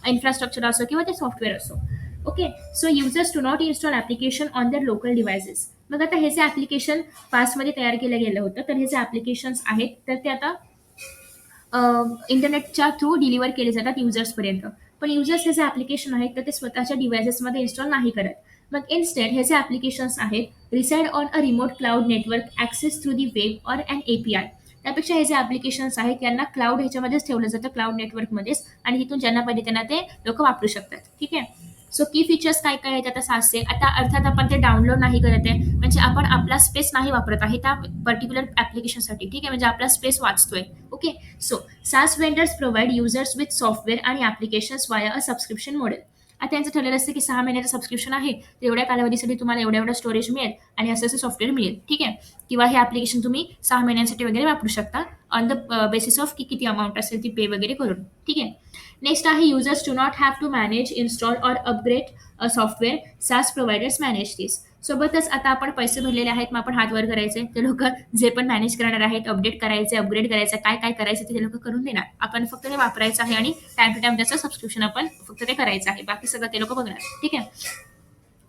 इन्फ्रास्ट्रक्चर असो, किंवा ते सॉफ्टवेअर असो. Okay. So users to not install application on their local devices. मग आता हे जे ॲप्लिकेशन पासमध्ये तयार केलं गेलं होतं तर हे जे ॲप्लिकेशन्स आहेत तर ते आता इंटरनेटच्या थ्रू डिलिव्हर केले जातात युजर्सपर्यंत. पण युजर्स हे जे ॲप्लिकेशन आहेत तर ते स्वतःच्या डिव्हायसेसमध्ये इन्स्टॉल नाही करत. मग इन्स्टेड हे जे ॲप्लिकेशन्स आहेत reside on a remote cloud network access through the web or an API. त्यापेक्षा हे जे ॲप्लिकेशन्स आहेत यांना क्लाउड ह्याच्यामध्येच ठेवलं जातं, क्लाउड नेटवर्कमध्येच, आणि तिथून ज्यांना पाहिजे त्यांना ते लोक वापरू शकतात, ठीक आहे. सो की फीचर्स काय काय आहेत आता सासचे. आता अर्थात आपण ते डाउनलोड नाही करत आहे, म्हणजे आपण आपला स्पेस नाही वापरत आहे त्या पर्टिक्युलर ॲप्लिकेशनसाठी, ठीक आहे, म्हणजे आपला स्पेस वाचतोय. Okay. So SaaS vendors provide users with software आणि applications via a subscription model. आता त्यांचं ठरलेलं असतं की 6 महिन्याचं सबस्क्रिप्शन आहे, तर एवढ्या कालावधीसाठी तुम्हाला एवढं एवढं स्टोरेज मिळेल आणि असं असं सॉफ्टवेअर मिळेल, ठीक आहे. किंवा हे ॲप्लिकेशन तुम्ही 6 महिन्यांसाठी वगैरे वापरू शकता ऑन द बेसिस ऑफ की किती अमाऊंट असेल ती पे वगैरे करून, ठीक आहे. नेक्स्ट आहे users do not have to manage, install or upgrade software. SaaS providers manage this. सोबतच आता आपण पैसे भरलेले आहेत, मग आपण हात वर करायचे, ते लोक जे पण मॅनेज करणार आहेत, अपडेट करायचे, अपग्रेड करायचं, काय काय करायचं ते लोक करून देणार. आपण फक्त ते वापरायचं आहे आणि टाइम टू टाइम त्याचं सबस्क्रिप्शन आपण फक्त ते करायचं आहे, बाकी सगळं ते लोक बघणार, ठीक आहे.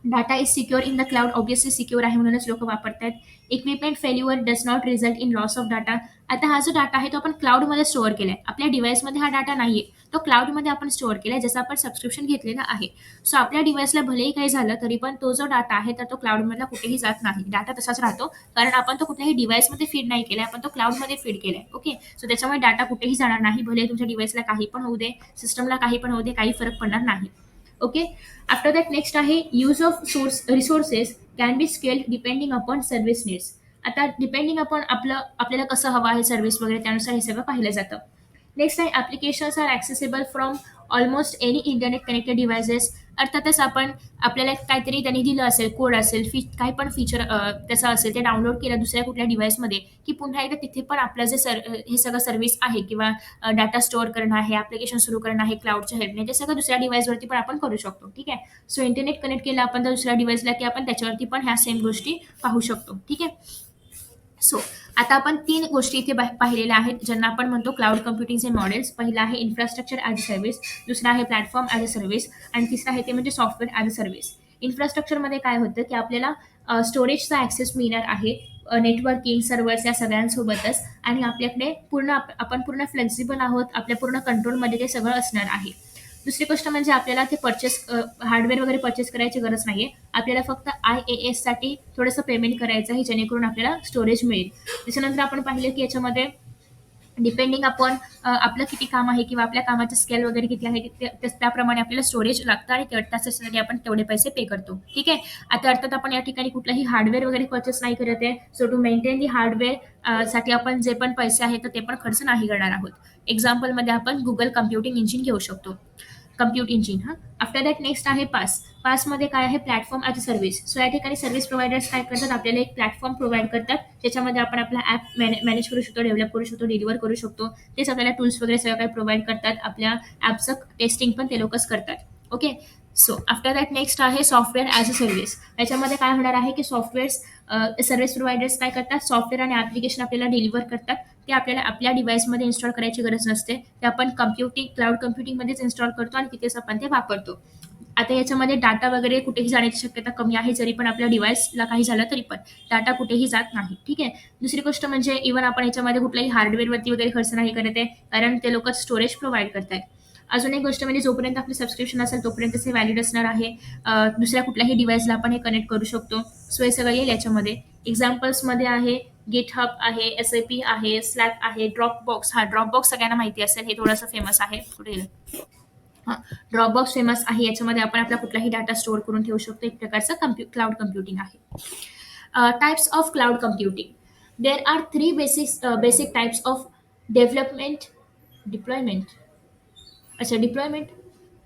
Data is secure in the cloud. Obviously secure आहे म्हणूनच लोक वापरतात. Equipment failure does not result in loss of data. आता हा जो डाटा आहे तो आपण क्लाउडमध्ये स्टोअर केलाय, आपल्या डिव्हाइसमध्ये हा डाटा नाहीये, तो क्लाउडमध्ये आपण स्टोअर केलाय, जसं आपण सबस्क्रिप्शन घेतलेलं आहे. सो आपल्या डिव्हाइसला भलेही काही झालं तरी पण तो जो डाटा आहे तर तो क्लाउडमधला कुठेही जात नाही, डाटा तसाच राहतो, कारण आपण तो कुठल्याही डिव्हाइसमध्ये फीड नाही केलाय, आपण तो क्लाउडमध्ये फीड केलाय. ओके. सो त्याच्यामुळे डाटा कुठेही जाणार नाही, भले तुमच्या डिव्हाइसला काही पण होऊ दे, सिस्टमला काही पण होऊ दे, काही फरक पडणार नाही. ओके. आफ्टर दॅट नेक्स्ट आहे use of source resources can be scaled depending upon service needs. आता डिपेंडिंग अपॉन आपल्याला कसं हवं आहे सर्व्हिस वगैरे त्यानुसार हे सगळं पाहिलं जातं. नेक्स्ट आहे applications are accessible from almost any internet connected devices. अर्थातच आपण आपल्याला काहीतरी त्यांनी दिलं असेल, कोड असेल, काही पण फीचर त्याचं असेल, ते डाउनलोड केलं दुसऱ्या कुठल्या डिव्हाइसमध्ये, की पुन्हा एकदा तिथे पण आपलं जे हे सगळं सर्व्हिस आहे किंवा डाटा स्टोअर करणं आहे, ॲप्लिकेशन सुरू करणं आहे क्लाउडच्या हेल्पने, ते सगळं दुसऱ्या डिव्हाइसवरती पण आपण करू शकतो, ठीक आहे. सो इंटरनेट कनेक्ट केलं आपण तर दुसऱ्या डिव्हाइसला, की आपण त्याच्यावरती पण ह्या सेम गोष्टी पाहू शकतो, ठीक आहे. सो आता आपण 3 गोष्टी इथे पाहिलेल्या आहेत, ज्यांना आपण म्हणतो क्लाउड कम्प्युटिंगचे मॉडेल्स. पहिला आहे इन्फ्रास्ट्रक्चर ॲज अ सर्व्हिस, दुसरा आहे प्लॅटफॉर्म ॲज अ सर्व्हिस, आणि तिसरा आहे ते म्हणजे सॉफ्टवेअर ॲज अ सर्व्हिस. इन्फ्रास्ट्रक्चरमध्ये काय होतं की आपल्याला स्टोरेजचा ॲक्सेस मिळणार आहे, नेटवर्किंग, सर्व्हर्स या सगळ्यांसोबतच, आणि आपल्याकडे आपण पूर्ण फ्लेक्झिबल आहोत, आपल्या पूर्ण कंट्रोलमध्ये ते सगळं असणार आहे. दुसरी गोष्ट म्हणजे आपल्याला ते हार्डवेअर वगैरे परचेस करायची गरज नाहीये. आपल्याला फक्त IaaS साठी थोडंसं पेमेंट करायचं आहे, जेणेकरून आपल्याला स्टोरेज मिळेल. त्याच्यानंतर आपण पाहिलं की याच्यामध्ये डिपेंडिंग अपॉन आपलं किती काम आहे किंवा आपल्या कामाचं स्केल वगैरे किती आहे त्याप्रमाणे आपल्याला स्टोरेज लागतं आणि त्यासाठी आपण तेवढे पैसे पे करतो. ठीक आहे. आता अर्थात आपण या ठिकाणी कुठलाही हार्डवेअर वगैरे परचेस नाही करत आहे. So to maintain the hardware साठी आपण जे पण पैसे आहेत तर ते पण खर्च नाही करणार आहोत. एक्झाम्पलमध्ये आपण गुगल कम्प्युटिंग इंजिन घेऊ शकतो. Compute engine. After that next आहे पास. पासमध्ये काय आहे? Platform as a service. So या ठिकाणी सर्व्हिस प्रोव्हायडर्स काय करतात? आपल्याला एक प्लॅटफॉर्म प्रोव्हाइड करतात ज्याच्यामध्ये आपण आपला ॲप मॅनेज करू शकतो, डेव्हलप करू शकतो, डिलिव्हर करू शकतो. तेच आपल्याला टूल्स वगैरे सगळं काही प्रोव्हाइड करतात. आपल्या ॲपचं टेस्टिंग पण ते लोकच करतात. Okay. So after that next आहे सॉफ्टवेअर ॲज अ सर्व्हिस. याच्यामध्ये काय होणार आहे की सर्व्हिस प्रोव्हायडर्स काय करतात? सॉफ्टवेअर आणि ॲप्लिकेशन आपल्याला डिलिव्हर करतात. ते आपल्याला आपल्या डिव्हाइसमध्ये इन्स्टॉल करायची गरज नसते. ते आपण क्लाउड कम्प्युटिंगमध्येच इन्स्टॉल करतो आणि तिथेच आपण ते वापरतो. आता याच्यामध्ये डाटा वगैरे कुठेही जाण्याची शक्यता कमी आहे, जरी पण आपल्या डिव्हाइसला काही झालं तरी पण डाटा कुठेही जात नाही. ठीक आहे. दुसरी गोष्ट म्हणजे इव्हन आपण याच्यामध्ये कुठल्याही हार्डवेअरवरती वगैरे खर्च नाही करत आहे, कारण ते लोक स्टोरेज प्रोव्हाइड करतायत. अजून एक गोष्ट म्हणजे जोपर्यंत आपलं सबस्क्रिप्शन असेल तोपर्यंत हे व्हॅलिड असणार आहे. दुसऱ्या कुठल्याही डिव्हाइसला आपण हे कनेक्ट करू शकतो. सो हे सगळं येईल याच्यामध्ये. एक्झाम्पल्समध्ये आहे GitHub आहे, SAP आहे, Slack आहे, ड्रॉपबॉक्स. ड्रॉपबॉक्स सगळ्यांना माहिती असेल, हे थोडंसं फेमस आहे. कुठे गेलं? हां, ड्रॉपबॉक्स फेमस आहे. याच्यामध्ये आपण आपला कुठलाही डाटा स्टोअर करून ठेवू शकतो. एक प्रकारचं क्लाउड कम्प्युटिंग आहे. Types of cloud computing. There are three basic types of development deployment अच्छा डिप्लॉयमेंट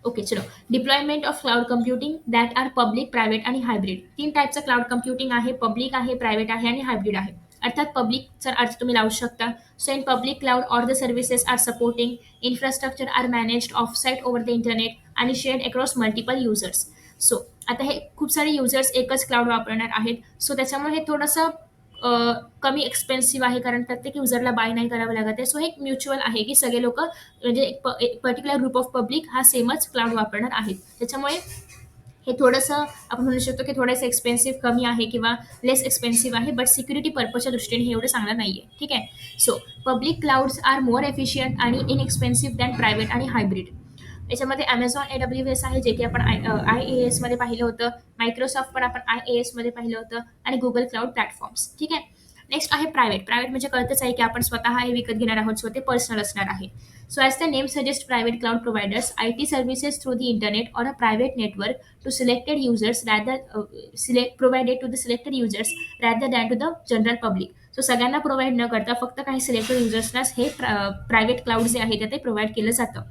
ओके चलो deployment of cloud computing that are public, private आणि हायब्रिड. तीन टाईपचं क्लाउड कम्प्युटिंग आहे. पब्लिक आहे, प्रायव्हेट आहे आणि हायब्रिड आहे. अर्थात पब्लिकचा अर्थ तुम्ही लावू शकता. So in public cloud or the services are supporting infrastructure are managed off site over the internet आणि shared across multiple users. So आता हे खूप सारे युजर्स एकच क्लाउड वापरणार आहेत. सो त्याच्यामुळे हे थोडंसं कमी एक्सपेन्सिव्ह आहे, कारण प्रत्येक युजरला बाय नाही करावं लागत आहे. सो हे एक म्युच्युअल आहे की सगळे लोक म्हणजे एक पर्टिक्युलर ग्रुप ऑफ पब्लिक हा सेमच क्लाउड वापरणार आहेत. त्याच्यामुळे हे थोडंसं आपण म्हणू शकतो की थोडंसं एक्सपेन्सिव्ह कमी आहे किंवा लेस एक्सपेन्सिव्ह आहे, बट सिक्युरिटी पर्पजच्या दृष्टीने हे एवढं चांगलं नाहीये. ठीक आहे. So public clouds are more efficient आणि इनएक्सपेन्सिव्ह दॅन प्रायव्हेट आणि हायब्रिड. याच्यामध्ये Amazon AWS आहे, जे की आपण IaaS मध्ये पाहिलं होतं. मायक्रोसॉफ्ट पण आपण IaaS मध्ये पाहिलं होतं आणि गुगल क्लाउड प्लॅटफॉर्म्स. ठीक आहे. नेक्स्ट आहे प्रायव्हेट. प्रायव्हेट म्हणजे कळतच आहे की आपण स्वतः हे विकत घेणार आहोत, सो ते पर्सनल असणार आहे. So as the name suggests, private cloud providers IT services through the internet or a private network to selected users provided to the selected users rather than to the general public. So सगळ्यांना प्रोव्हाइड न करता फक्त काही सिलेक्टेड युजर्सनाच हे प्रायव्हेट क्लाउड जे आहे ते प्रोव्हाइड केलं जातं.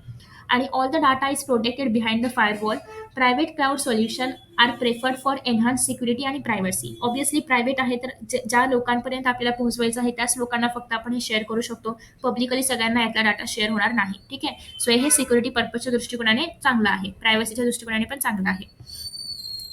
आणि all the data is protected behind the firewall. Private cloud solution are preferred for enhance security आणि प्रायव्हसी. ऑब्व्हियसली प्रायव्हेट आहे तर ज्या लोकांपर्यंत आपल्याला पोहोचवायचं आहे त्याच लोकांना फक्त आपण हे शेअर करू शकतो. पब्लिकली सगळ्यांना यातला डाटा शेअर होणार नाही. ठीक आहे. सो हे सिक्युरिटी पर्पजच्या दृष्टिकोनाने चांगलं आहे, प्रायव्हसीच्या दृष्टिकोनाने पण चांगलं आहे,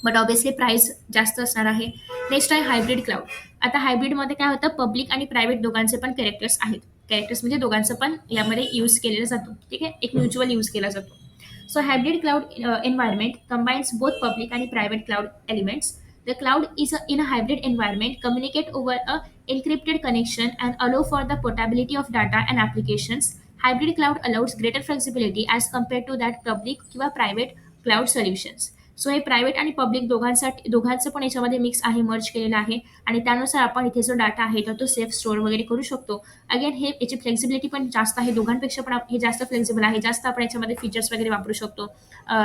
बट ऑब्व्हियसली प्राइस जास्त असणार आहे. नेक्स्ट आहे हायब्रिड क्लाउड. आता हायब्रिडमध्ये काय होतं? पब्लिक आणि प्रायव्हेट दोघांचे पण कॅरेक्टर्स आहेत. कॅरेक्टर्स म्हणजे दोघांचं पण यामध्ये यूज केलेला जातो. ठीक आहे. एक म्युच्युअल यूज केला जातो. So hybrid cloud environment combines both public and private cloud elements. The cloud is in a hybrid environment communicate over a encrypted connection and allow for the portability of data and applications. Hybrid cloud allows greater flexibility as compared to that public किंवा private cloud solutions. सो हे प्रायव्हेट आणि पब्लिक दोघांचं पण याच्यामध्ये मिक्स आहे, मर्ज केलेलं आहे आणि त्यानुसार आपण इथे जो डाटा आहे तर तो सेफ स्टोअर वगैरे करू शकतो. अगेन हे याची फ्लेक्सिबिलिटी पण जास्त आहे, दोघांपेक्षा पण हे जास्त फ्लेक्सिबल आहे, जास्त आपण याच्यामध्ये फीचर्स वगैरे वापरू शकतो,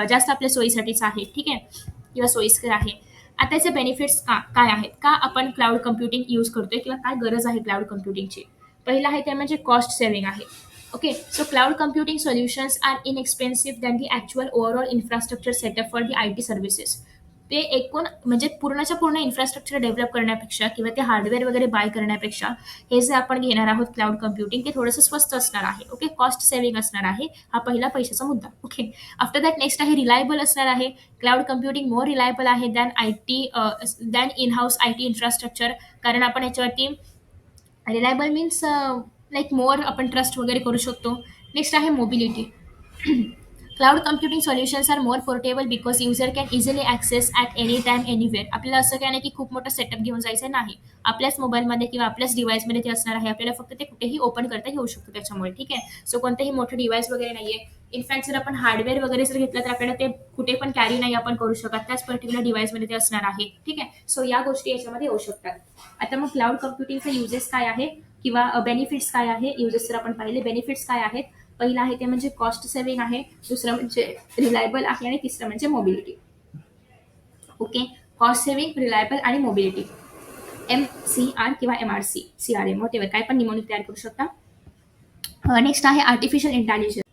जास्त आपल्या सोयीसाठीच आहे. ठीक आहे, किंवा सोयीस्कर आहे. आता याचे बेनिफिट्स काय आहेत, का आपण क्लाउड कम्प्युटिंग यूज करतोय किंवा काय गरज आहे क्लाउड कम्प्युटिंगची. पहिलं आहे ते म्हणजे कॉस्ट सेव्हिंग आहे. Okay, so cloud computing solutions are inexpensive than the actual overall infrastructure setup for the IT services. ते एकूण म्हणजे पूर्णच्या पूर्ण इन्फ्रास्ट्रक्चर डेव्हलप करण्यापेक्षा किंवा ते हार्डवेअर वगैरे बाय करण्यापेक्षा हे जे आपण घेणार आहोत क्लाउड कम्प्युटिंग ते थोडंसं स्वस्त असणार आहे. ओके, कॉस्ट सेव्हिंग असणार आहे, हा पहिला पैशाचा मुद्दा. ओके, आफ्टर दॅट नेक्स्ट आहे रिलायबल असणार आहे. क्लाउड कम्प्युटिंग मोर रिलायबल आहे than in house IT infrastructure, कारण आपण याच्यावरती रिलायबल मीन्स लाईक मोर आपण ट्रस्ट वगैरे करू शकतो. नेक्स्ट आहे mobility. Cloud computing solutions are more portable because user can easily access at any time anywhere. आपल्याला असं काय नाही की खूप मोठं सेटअप घेऊन जायचं नाही, आपल्याच मोबाईलमध्ये किंवा आपल्याच डिव्हाइसमध्ये ते असणार आहे, आपल्याला फक्त ते कुठेही ओपन करता येऊ शकतो त्याच्यामुळे. ठीक आहे. सो कोणतेही मोठं डिव्हाइस वगैरे नाहीये. इनफॅक्ट जर आपण हार्डवेअर वगैरे जर घेतलं तर आपल्याला ते कुठे पण कॅरी नाही आपण करू शकत, त्याच पर्टिक्युलर डिव्हाइसमध्ये ते असणार आहे. ठीक आहे. सो या गोष्टी याच्यामध्ये येऊ शकतात. आता मग क्लाउड कम्प्युटिंगचे युजेस काय आहे? किंवा बेनिफिट्स काय आहे, युजेस जर आपण पाहिले बेनिफिट्स काय आहेत, पहिलं आहे ते म्हणजे कॉस्ट सेव्हिंग आहे, दुसरं म्हणजे रिलायबल आहे आणि तिसरं म्हणजे mobility. Okay, cost saving, reliable आणि मोबिलिटी. MCR किंवा MRC, CRM, वॉटेवर काय पण निमोनिक तयार करू शकता. नेक्स्ट आहे आर्टिफिशियल इंटेलिजन्स.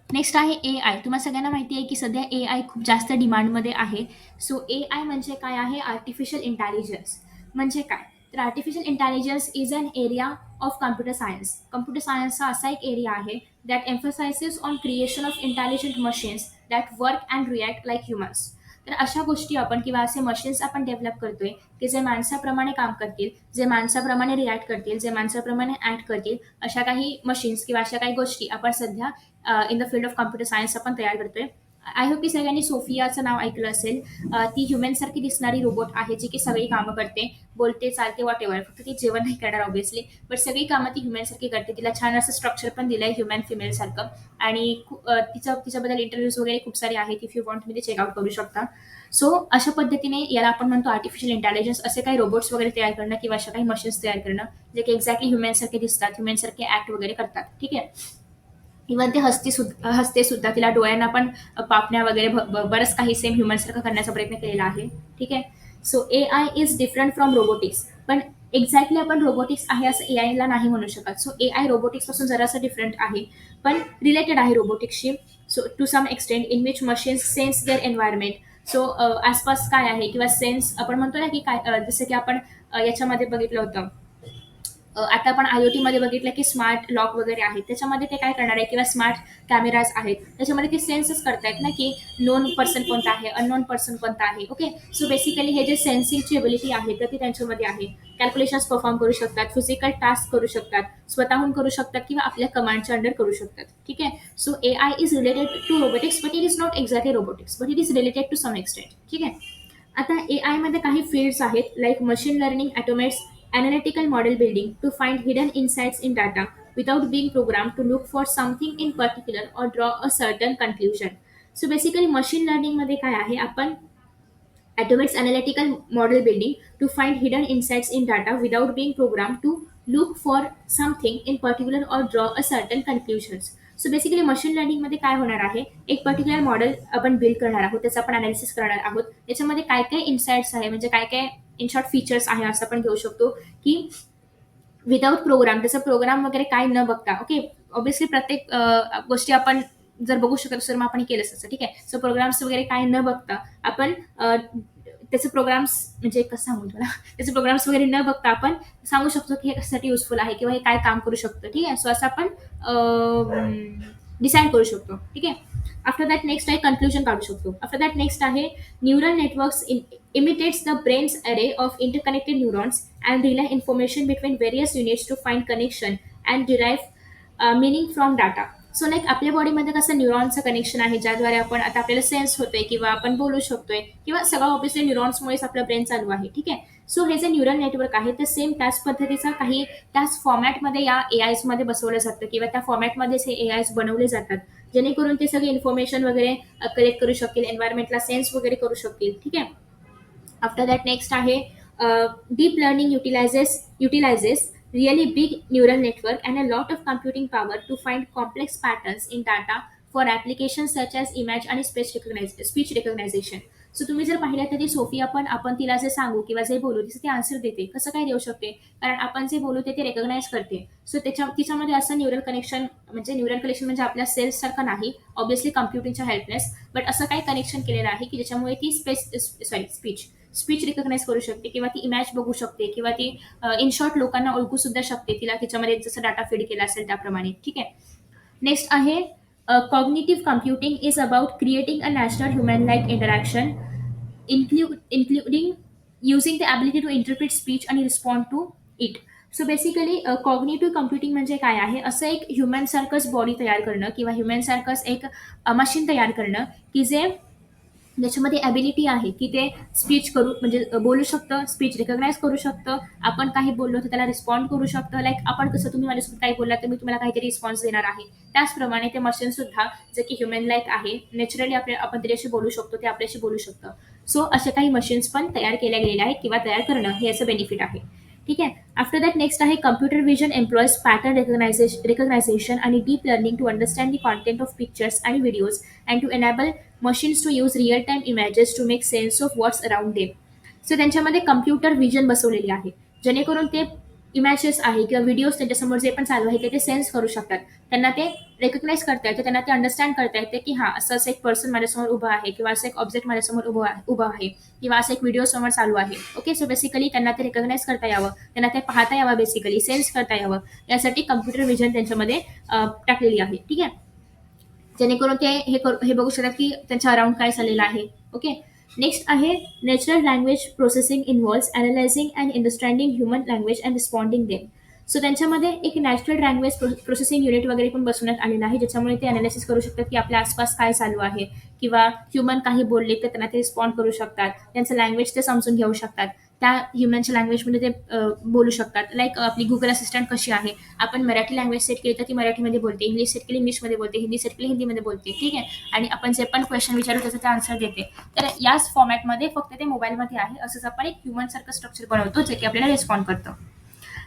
नेक्स्ट आहे AI. तुम्हाला सगळ्यांना माहिती आहे की सध्या AI खूप जास्त डिमांडमध्ये आहे. सो AI म्हणजे काय आहे, आर्टिफिशियल इंटेलिजन्स म्हणजे काय, तर artificial intelligence is an area of computer science. Computer सायन्सचा असा एक एरिया आहे that emphasises on creation of intelligent machines that work and react like humans. तर अशा गोष्टी आपण किंवा असे मशीन्स आपण डेव्हलप करतोय की जे माणसाप्रमाणे काम करतील, जे माणसाप्रमाणे रिॲक्ट करतील, जे माणसाप्रमाणे ऍक्ट करतील, अशा काही मशीन्स किंवा अशा काही गोष्टी आपण सध्या in the field of computer science आपण तयार करतोय. आय होप की सगळ्यांनी सोफियाचं नाव ऐकलं असेल. ती ह्युमनसारखी दिसणारी रोबोट आहे जी की सगळी कामं करते, बोलते, चालते, वॉट एव्हर. फक्त ती जेवण नाही करणार ऑब्व्हियसली, बट सगळी कामं ती ह्युमनसारखी करते. तिला छान असं स्ट्रक्चर पण दिलंय ह्युमन फिमेल सारखं. आणि तिच्याबद्दल इंटरव्ह्यूज वगैरे खूप सारे आहेत. इफ यू वॉन्ट मी ते चेकआउट करू शकता. सो अशा पद्धतीने याला आपण म्हणतो आर्टिफिशियल इंटेलिजन्स. असे काही रोबोट्स वगैरे तयार करणं किंवा अशा काही मशीन्स तयार करणं जे की एक्झॅक्टली ह्युमनसारखे दिसतात, ह्युमनसारखे ऍक्ट वगैरे करतात. ठीक आहे. इव्हन ते हसते सुद्धा, तिला डोळ्यांना पण पापण्या वगैरे बरंच काही सेम ह्युमन्ससारखं करण्याचा प्रयत्न केलेला आहे. ठीक आहे. So AI is different from robotics. पण एक्झॅक्टली आपण रोबोटिक्स आहे असं AI ला नाही म्हणू शकत. सो AI रोबोटिक्स पासून जरासं डिफरंट आहे, पण रिलेटेड आहे रोबोटिक्सशी. So to some extent in which machines sense their environment. So आसपास काय आहे किंवा सेन्स आपण म्हणतो ना की काय, जसं की आपण याच्यामध्ये बघितलं होतं, आता आपण IoT मध्ये बघितलं की स्मार्ट लॉक वगैरे आहेत, त्याच्यामध्ये ते काय करणार आहे किंवा स्मार्ट कॅमेराज आहेत, त्याच्यामध्ये ते सेन्सच करतायत ना की नोन पर्सन कोणता आहे, अननोन पर्सन कोणता आहे. ओके. सो बेसिकली हे जे सेन्सिंगची एबिलिटी आहे तर ती त्यांच्यामध्ये आहे. कॅल्क्युलेशन्स परफॉर्म करू शकतात, फिजिकल टास्क करू शकतात, स्वतःहून करू शकतात किंवा आपल्या कमांडच्या अंडर करू शकतात. ठीक आहे. So AI is related to robotics, but it is not exactly robotics, but it is related to some extent. ठीक आहे. आता AI मध्ये काही फील्ड्स आहेत like machine learning automates analytical model building to find hidden insights in data without being programmed to look for something in particular or draw a certain conclusion. So basically machine learning मध्ये काय आहे, आपण automates analytical model building to find hidden insights in data without being programmed to look for something in particular or draw a certain conclusions. So basically machine learning मध्ये काय होणार आहे, एक पर्टिक्युलर मॉडेल आपण बिल्ड करणार आहोत, त्याचं आपण अनालिसिस करणार आहोत, त्याच्यामध्ये काय काय इन्साइट्स आहे म्हणजे काय काय इन शॉर्ट फीचर्स आहे असं आपण घेऊ शकतो की विदाउट प्रोग्राम, त्याचा प्रोग्राम वगैरे काय न बघता. ओके. ऑब्व्हियसली प्रत्येक गोष्टी आपण जर बघू शकत असेल मग आपण केलंच असं. ठीक आहे. सो प्रोग्राम्स वगैरे काय न बघता आपण त्याचे प्रोग्राम्स म्हणजे कसं सांगू तुला, त्याचे प्रोग्राम्स वगैरे न बघता आपण सांगू शकतो की हे कशासाठी युजफुल आहे किंवा हे काय काम करू शकतं. ठीक आहे. सो असं आपण डिसाईड करू शकतो. ठीक आहे. आफ्टर दॅट नेक्स्ट आहे कन्क्लुजन काढू शकतो. आफ्टर दॅट नेक्स्ट आहे neural networks imitates the brain's array of interconnected neurons and relay information between various units to find connection and derive meaning from data. So like आपल्या बॉडीमध्ये कसं न्यूरॉनचं कनेक्शन आहे ज्याद्वारे आपण आता आपल्याला सेन्स होतोय किंवा आपण बोलू शकतोय किंवा सगळं ऑब्व्हियसली न्यूरॉन्समुळेच आपलं ब्रेन चालू आहे. ठीक आहे. सो हे जे न्यूरल नेटवर्क आहे ते सेम त्याच पद्धतीचा काही त्याच फॉर्मॅटमध्ये या AIs मध्ये बसवलं जातं किंवा त्या फॉर्मॅटमध्येच हे AIs बनवले जातात जेणेकरून ते सगळे इन्फॉर्मेशन वगैरे कलेक्ट करू शकतील, एन्व्हायरमेंटला सेन्स वगैरे करू शकतील. ठीक आहे. आफ्टर दॅट नेक्स्ट आहे deep learning utilizes really big neural network and a lot of computing power to find complex patterns in data for applications such as image आणि speech recognition. सो तुम्ही जर पाहिलं तर ती सोफिया पण आपण तिला जे सांगू किंवा जे बोलू तिचं ते आन्सर देते. कसं काय देऊ शकते, कारण आपण जे बोलू ते रेकग्नाइज करते. सो तिच्यामध्ये असं न्यूरल कनेक्शन म्हणजे आपल्या सेल्स सारखं नाही, ऑब्व्हियसली कम्प्युटिंगच्या हेल्पनेस, बट असं काही कनेक्शन केलेलं आहे की ज्याच्यामुळे ती स्पीच रिकग्नाइज करू शकते किंवा ती इमॅज बघू शकते किंवा ती इन शॉर्ट लोकांना ओळखू सुद्धा शकते, तिला तिच्यामध्ये जसं डाटा फीड केला असेल त्याप्रमाणे. ठीक आहे. नेक्स्ट आहे cognitive computing is about creating a natural human like interaction including using the ability to interpret speech आणि respond to it. So basically cognitive computing म्हणजे काय आहे, असं एक ह्युमन सारखंच बॉडी तयार करणं किंवा ह्युमन सारखंच एक मशीन तयार करणं की ज्याच्यामध्ये ॲबिलिटी आहे की ते स्पीच करू म्हणजे बोलू शकतं, स्पीच रिकग्नाइज करू शकतं, आपण काही बोललो तर त्याला रिस्पॉन्ड करू शकतं. लाईक आपण कसं तुम्ही माझ्यासोबत काही बोलला तर मी तुम्हाला काहीतरी रिस्पॉन्स देणार आहे, त्याचप्रमाणे ते मशीन सुद्धा जे की ह्युमन लाईक आहे, नॅचरली आपण त्याच्याशी बोलू शकतो, ते आपल्याशी बोलू शकतं. सो असे काही मशीन्स पण तयार केल्या गेलेल्या आहेत किंवा तयार करणं हे याचं बेनिफिट आहे. ठीक आहे. आफ्टर दॅट नेक्स्ट आहे computer vision employs pattern recognization आणि deep learning to understand the content of pictures आणि videos and to enable machines to use real time images to make sense of what's around them. So त्यांच्यामध्ये कम्प्युटर विजन बसवलेली आहे, जेणेकरून ते इमेजेस आहे किंवा व्हिडिओज त्यांच्यासमोर जे पण चालू आहे ते सेन्स करू शकतात. त्यांना ते रेकग्नाइज करता येते, त्यांना ते अंडरस्टँड करता येते की हा असं असं एक पर्सन माझ्यासमोर उभं आहे किंवा असं एक ऑब्जेक्ट माझ्यासमोर उभं आहे किंवा असं एक व्हिडिओ समोर चालू आहे. ओके, सो बेसिकली त्यांना ते रिकग्नाइज करता यावं, त्यांना ते पाहता यावं, बेसिकली सेन्स करता यावं, यासाठी कम्प्युटर विजन त्यांच्यामध्ये टाकलेली आहे. ठीक आहे, जेणेकरून ते हे बघू शकतात की त्यांच्या अराउंड काय चाललेलं आहे. ओके. नेक्स्ट आहे natural language processing involves analysing and understanding human language and responding them. So त्यांच्यामध्ये एक नॅचरल लँग्वेज प्रोसेसिंग युनिट वगैरे पण बसवण्यात आलेलं आहे, ज्याच्यामुळे ते अनालिसिस करू शकतात की आपल्या आसपास काय चालू आहे किंवा ह्युमन काही बोलले तर त्यांना ते रिस्पॉन्ड करू शकतात, त्यांचं लँग्वेज ते समजून घेऊ शकतात, त्या ह्युमनच्या लँग्वेजमध्ये ते बोलू शकतात. लाईक आपली गुगल असिस्टंट कशी आहे, आपण मराठी लँग्वेज सेट केली तर ती मराठीमध्ये बोलते, इंग्लिश सेट केली इंग्लिशमध्ये बोलते, हिंदी सेट केली हिंदीमध्ये बोलते. ठीक आहे, आणि आपण जे पण क्वेश्चन विचारू त्याचा ते आन्सर देते. तर याच फॉर्मॅटमध्ये फक्त ते मोबाईलमध्ये आहे, असंच आपण एक ह्युमन सारखं स्ट्रक्चर बनवतो जे की आपल्याला रिस्पॉन्ड करतं.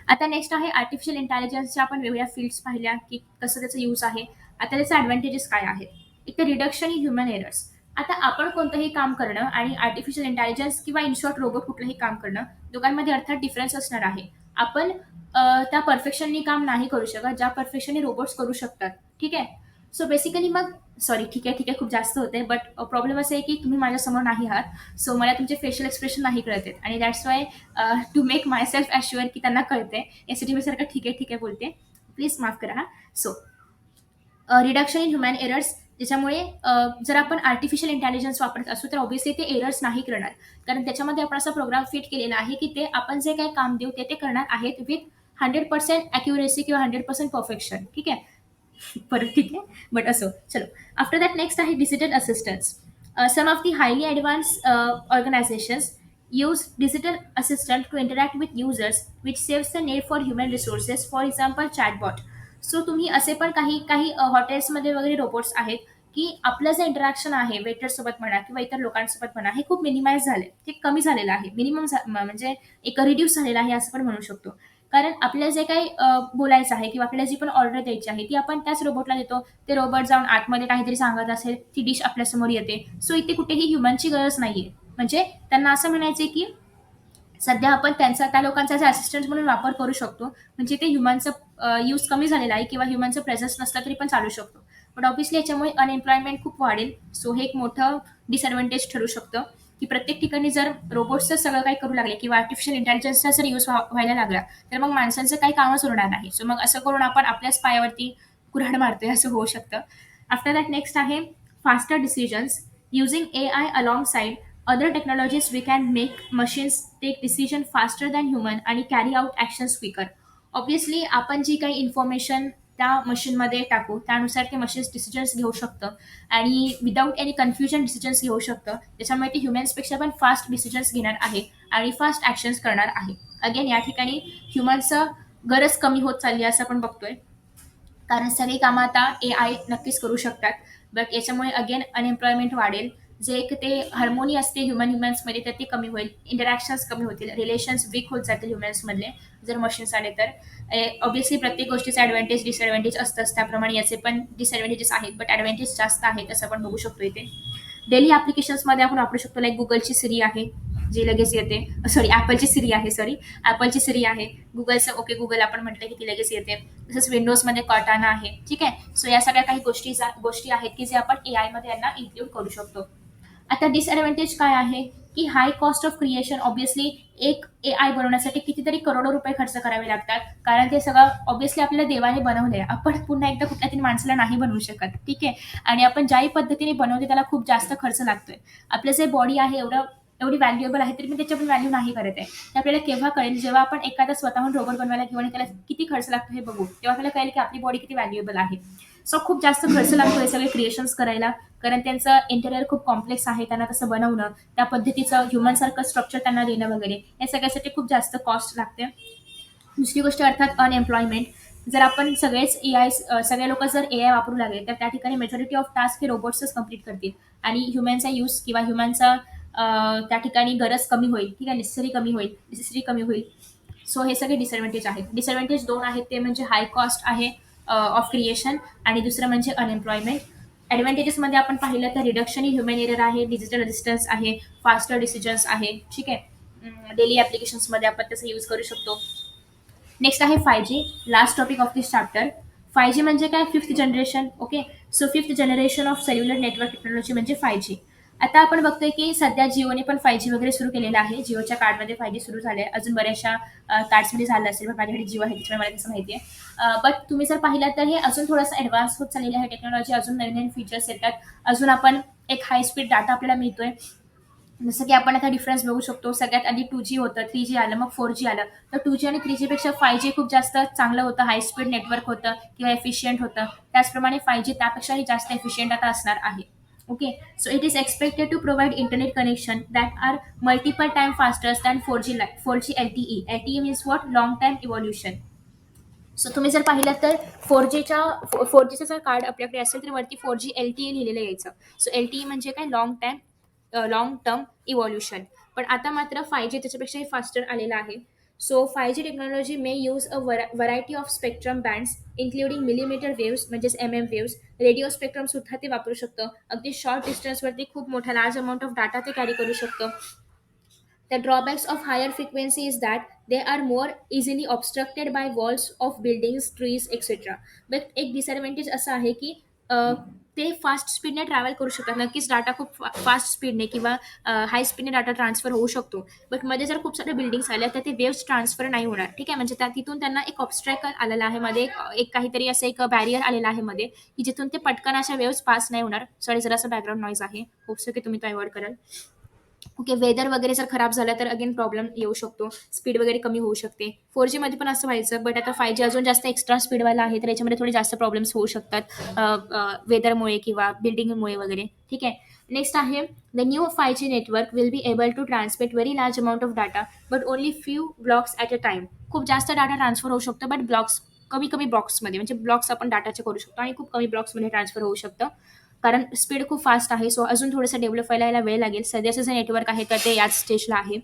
आता नेक्स्ट आहे आर्टिफिशियल इंटेलिजन्सच्या आपण वेगवेगळ्या फील्ड्स पाहिल्या की कसं त्याचा यूज आहे. आता त्याचे ॲडव्हान्टेजेस काय आहेत. एक तर रिडक्शन इन ह्युमन एरर्स. आता आपण कोणतंही काम करणं आणि आर्टिफिशियल इंटेलिजन्स किंवा इन शॉर्ट रोबोट कुठलंही काम करणं, दोघांमध्ये अर्थात डिफरन्स असणार आहे. आपण त्या परफेक्शननी काम नाही करू शकत ज्या परफेक्शननी रोबोट्स करू शकतात. ठीक आहे, सो बेसिकली मग सॉरी, ठीक आहे खूप जास्त होते, बट प्रॉब्लेम असं आहे की तुम्ही माझ्यासमोर नाही आहात, सो मला तुमचे फेशियल एक्सप्रेशन नाही कळत आहेत आणि that's why to make myself assure की त्यांना कळते, यासाठी मी सारखं ठीक आहे बोलते, प्लीज माफ करा हा. So reduction in human errors, ज्याच्यामुळे जर आपण आर्टिफिशियल इंटेलिजन्स वापरत असू तर ऑब्व्हियसली ते एरर्स नाही करणार, कारण त्याच्यामध्ये आपण असा प्रोग्राम फिट केलेला आहे की ते आपण जे काही काम देऊ ते करणार आहेत विथ 100% ॲक्युरेसी किंवा 100% परफेक्शन. ठीक आहे, परत ठीक आहे, बट असो चलो. आफ्टर दॅट नेक्स्ट आहे digital assistance. Some of the highly advanced organisations use digital assistant to interact with users which saves the need for human resources, for example chatbot. So तुम्ही असे पण काही काही हॉटेल्समध्ये वगैरे रोबोट्स आहेत की आपलं जे इंटरॅक्शन आहे वेटरसोबत म्हणा किंवा इतर लोकांसोबत म्हणा हे खूप मिनिमाइज झाले, ते कमी झालेलं आहे, मिनिमम म्हणजे एक रिड्यूस झालेलं आहे असं पण म्हणू शकतो. कारण आपल्याला जे काही बोलायचं आहे किंवा आपल्याला जी पण ऑर्डर द्यायची आहे ती आपण त्याच रोबोटला देतो, ते रोबोट जाऊन आतमध्ये काहीतरी सांगत असेल, ती डिश आपल्यासमोर येते. सो इथे कुठेही ह्युमनची गरज नाहीये. म्हणजे त्यांना असं म्हणायचं की सध्या आपण त्यांचा त्या लोकांचा जे असिस्टंट म्हणून वापर करू शकतो, म्हणजे ते ह्युमनचं यूज कमी झालेला आहे किंवा ह्युमनचं प्रेझन्स नसलं तरी पण चालू शकतो. बट ऑब्व्हियसली याच्यामुळे अनएम्प्लॉयमेंट खूप वाढेल. सो हे एक मोठं डिसएडव्हान्टेज ठरू शकतं की प्रत्येक ठिकाणी जर रोबोट्सचं सगळं काही करू लागले किंवा आर्टिफिशियल इंटेलिजन्सचा जर यूज व्हायला लागला तर मग माणसांचं काही कामच उरणार नाही. सो मग असं करून आपण आपल्याच पायावरती कुऱ्हाड मारतोय असं होऊ शकतं. आफ्टर दॅट नेक्स्ट आहे faster decisions. Using AI alongside other technologies we can make machines take decision faster than human आणि carry out actions quicker. Obviously आपण जी काही इन्फॉर्मेशन त्या मशीनमध्ये टाकू त्यानुसार ते मशीन्स डिसिजन्स घेऊ शकतं आणि विदाऊट एनी कन्फ्युजन डिसिजन्स घेऊ शकतं, त्याच्यामुळे ते ह्युमन्सपेक्षा पण फास्ट डिसिजन्स घेणार आहे आणि फास्ट ॲक्शन्स करणार आहे. अगेन या ठिकाणी ह्युमन्सचं गरज कमी होत चालली आहे असं आपण बघतोय, कारण सगळी कामं आता AI नक्कीच करू शकतात. बट याच्यामुळे अगेन अनएम्प्लॉयमेंट वाढेल, जे एक ते हार्मोनी असते ह्युमन्समध्ये तर ती कमी होईल, इंटरॅक्शन्स कमी होतील, रिलेशन्स वीक होत जातील ह्युमन्समधले जर मशीन्स आले तर. ऑब्व्हियसली प्रत्येक गोष्टीचं ॲडव्हान्टेज डिसएडव्हान्टेज असतंच, त्याप्रमाणे याचे पण डिसएडव्हान्टेजेस आहेत, बट ॲडव्हान्टेज जास्त आहेत असं आपण बघू शकतो इथे. डेली ॲप्लिकेशन्समध्ये आपण वापरू शकतो, लाईक गुगलची सिरी आहे जी लगेच येते, सॉरी ॲपलची सिरी आहे, ॲपलची सिरी आहे, गुगलचं ओके गुगल आपण म्हटलं की ती लगेच येते. तसंच विंडोजमध्ये कॉटाना आहे. ठीक आहे, सो या सगळ्या काही गोष्टी आहेत की जे आपण AI मध्ये यांना इन्क्लूड करू शकतो. आता डिसएडव्हान्टेज काय आहे की हाय कॉस्ट ऑफ क्रिएशन. ऑब्व्हियसली एक AI बनवण्यासाठी कितीतरी करोडो रुपये खर्च करावे लागतात, कारण ते सगळं ऑब्व्हियसली आपल्याला देवाने बनवलंय, आपण पुन्हा एकदा कुठल्या तरी माणसाला नाही बनवू शकत. ठीक आहे, आणि आपण ज्याही पद्धतीने बनवते त्याला खूप जास्त खर्च लागतोय. आपलं जे बॉडी आहे एवढी व्हॅल्युएबल आहे तरी मी त्याच्या पण व्हॅल्यू नाही करत आहे. ते आपल्याला केव्हा कळेल जेव्हा आपण एखादा स्वतःहून रोबोट बनवायला घेऊ आणि त्याला किती खर्च लागतो हे बघू, तेव्हा आपल्याला कळेल की आपली बॉडी किती व्हॅल्युएबल आहे. सो खूप जास्त खर्च लागतो हे सगळे क्रिएशन्स करायला, कारण त्यांचं इंटेरियर खूप कॉम्प्लेक्स आहे, त्यांना तसं बनवणं, त्या पद्धतीचं ह्युमनसारखं स्ट्रक्चर त्यांना देणं वगैरे या सगळ्यासाठी खूप जास्त कॉस्ट लागते. दुसरी गोष्ट अर्थात अनएम्प्लॉयमेंट. जर आपण सगळे लोक जर AI वापरू लागले तर त्या ठिकाणी मेजॉरिटी ऑफ टास्क हे रोबोट्सच कम्प्लीट करतील आणि ह्युमनचा यूज किंवा ह्युमनचा त्या ठिकाणी गरज कमी होईल. ठीक आहे, नेसेसरी कमी होईल. सो हे सगळे डिसएडव्हांटेज आहेत. डिसएडव्हांटेज दोन आहेत ते म्हणजे हाय कॉस्ट आहे ऑफ क्रिएशन आणि दुसरं म्हणजे अनएम्प्लॉयमेंट. ॲडव्हांटेजेसमध्ये आपण पाहिलं तर रिडक्शन इन ह्युमन एरर आहे, डिजिटल रेजिस्टन्स आहे, फास्टर डिसिजन्स आहे. ठीक आहे, डेली ॲप्लिकेशन्समध्ये आपण त्याचा यूज करू शकतो. नेक्स्ट आहे 5G, last topic of this chapter. 5G म्हणजे काय? Fifth generation. Okay, so fifth generation of cellular network technology म्हणजे 5G. आता आपण बघतोय की सध्या जिओने पण 5G वगैरे सुरू केलेलं आहे. जिओच्या कार्डमध्ये 5G सुरू झाले आहे. अजून बऱ्याचशा कार्ड्समध्ये झालं असेल, पण माझ्याकडे जिओ आहे त्याच्यामुळे मला तसं माहिती आहे. बट तुम्ही जर पाहिलं तर हे अजून थोडंसं ॲडव्हान्स होत चाललेलं आहे टेक्नॉलॉजी. अजून नवीन नवीन फीचर्स येतात. अजून आपण एक हाय स्पीड डाटा आपल्याला मिळतोय. जसं की आपण आता डिफरन्स बघू शकतो. सगळ्यात आधी 2G होतं, 3G आलं, मग 4G आलं. तर 2G आणि 3G पेक्षा 5G खूप जास्त चांगलं होतं, हाय स्पीड नेटवर्क होतं किंवा एफिशियंट होतं. त्याचप्रमाणे 5G त्यापेक्षाही जास्त एफिशियंट आता असणार आहे. Okay, so it is expected to provide internet connection that are multiple time faster than 4G LTE. LTE means what? Long time evolution. So तुम्ही जर पाहिलं तर 4Gचं जर कार्ड आपल्याकडे असेल तर वरती 4G LTE लिहिलेलं यायचं. सो LTE म्हणजे काय? Long term evolution. पण आता मात्र 5G त्याच्यापेक्षाही फास्टर आलेलं आहे. So 5G technology may use a variety of spectrum bands including millimetre waves म्हणजेच वेव्स, रेडिओ स्पेक्ट्रम सुद्धा ते वापरू शकतं. अगदी शॉर्ट डिस्टन्सवरती खूप मोठा लार्ज अमाउंट ऑफ डाटा ते कॅरी करू शकतं. The drawbacks of higher frequency is that they are more easily obstructed by walls of buildings, trees, etc. But एक डिसएडव्हांटेज असं आहे की ते फास्ट स्पीडने ट्रॅव्हल करू शकतात. नक्कीच डाटा खूप फास्ट स्पीडने किंवा हाय स्पीडने डाटा ट्रान्सफर होऊ शकतो. बट मध्ये जर खूप साऱ्या बिल्डिंग्स आल्या तर ते वेव्स ट्रान्सफर नाही होणार. ठीक आहे, म्हणजे त्या तिथून त्यांना एक ऑब्स्ट्रॅकल आलेला आहे मध्ये, एक काहीतरी असं एक बॅरियर आलेला आहे मध्ये, की जिथून ते पटकन अशा वेव्स पास नाही होणार. सॉरी, जरासा बॅकग्राऊंड नॉईज आहे. होप सो की तुम्ही तो अवॉइड कराल. ओके, वेदर वगैरे जर खराब झालं तर अगेन प्रॉब्लेम येऊ शकतो. स्पीड वगैरे कमी होऊ शकते. 4G मध्ये पण असं व्हायचं, बट आता 5G अजून जास्त एक्स्ट्रा स्पीडवाला आहे, तर याच्यामध्ये थोडे जास्त प्रॉब्लेम्स होऊ शकतात वेदरमुळे किंवा बिल्डिंगमुळे वगैरे. ठीक आहे. नेक्स्ट आहे the new 5G network will be able to transmit very large amount of data but only few blocks at a time. खूप जास्त डाटा ट्रान्सफर होऊ शकतो, बट ब्लॉक्स कमी कमी ब्लॉक्समध्ये, म्हणजे ब्लॉक्स आपण डाटाचे करू शकतो आणि खूप कमी ब्लॉक्समध्ये ट्रान्सफर होऊ शकतं. कारण स्पीड खूप फास्ट आहे. सो अजून थोडंसं डेव्हलप व्हायला याला वेळ लागेल. सध्याचं जे नेटवर्क आहे तर ते याच स्टेजला आहे.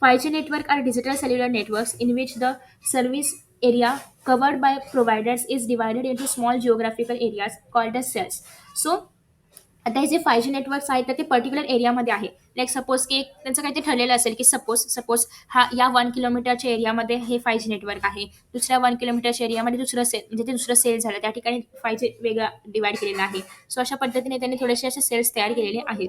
5G network are digital cellular networks in which the service area covered by providers is divided into small geographical areas called as cells. So आता हे जे 5G नेटवर्क्स आहेत तर ते पर्टिक्युलर एरियामध्ये आहे. लाईक सपोज की त्यांचं काहीतरी ठरलेलं असेल की सपोज सपोज हा या 1 किलोमीटरच्या एरियामध्ये हे 5G नेटवर्क आहे. दुसऱ्या 1 किलोमीटरच्या एरियामध्ये दुसरं सेल, म्हणजे ते दुसरं सेल झालं. त्या ठिकाणी 5G वेगळा डिवाइड केलेला आहे. सो अशा पद्धतीने त्यांनी थोडेसे असे सेल्स तयार केलेले आहेत.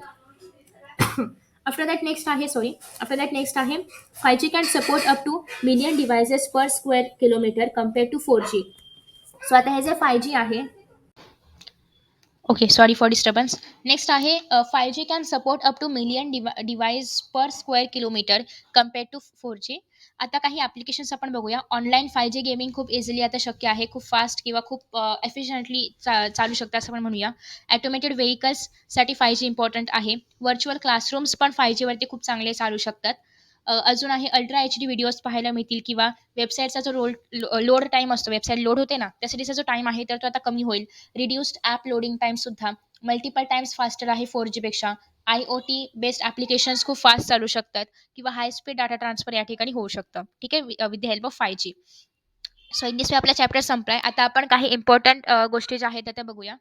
आफ्टर दॅट नेक्स्ट आहे 5G can support up to million devices per square kilometre compare to 4G. So आता हे जे 5G आहे. Okay, sorry for disturbance. Next आहे 5G can support up to million device per square kilometre compare to 4G. आता काही ॲप्लिकेशन्स आपण बघूया. ऑनलाईन 5G गेमिंग खूप इझिली आता शक्य आहे. खूप फास्ट किंवा खूप एफिशियंटली चालू शकतं असं आपण म्हणूया. ॲटोमेटेड व्हेकल्ससाठी 5G इम्पॉर्टंट आहे. व्हर्च्युअल क्लासरूम्स पण 5G वरती खूप चांगले चालू शकतात. अजून आहे अल्ट्रा HD व्हिडिओज पाहायला मिळतील किंवा वेबसाईटचा जो लोड टाईम असतो, वेबसाईट लोड होते ना, त्यासाठीचा जो टाईम आहे तर तो आता कमी होईल. रिड्यूस्ड ॲप लोडिंग टाईमसुद्धा मल्टिपल टाईम्स फास्टर आहे 4G पेक्षा. IoT बेस्ड ॲप्लिकेशन्स खूप फास्ट चालू शकतात किंवा हाय स्पीड डाटा ट्रान्सफर या ठिकाणी होऊ शकतं. ठीक आहे, with the help of 5G. So in this way आपला चॅप्टर संपलाय. आता आपण काही इम्पॉर्टंट गोष्टी ज्या आहेत त्या बघूया.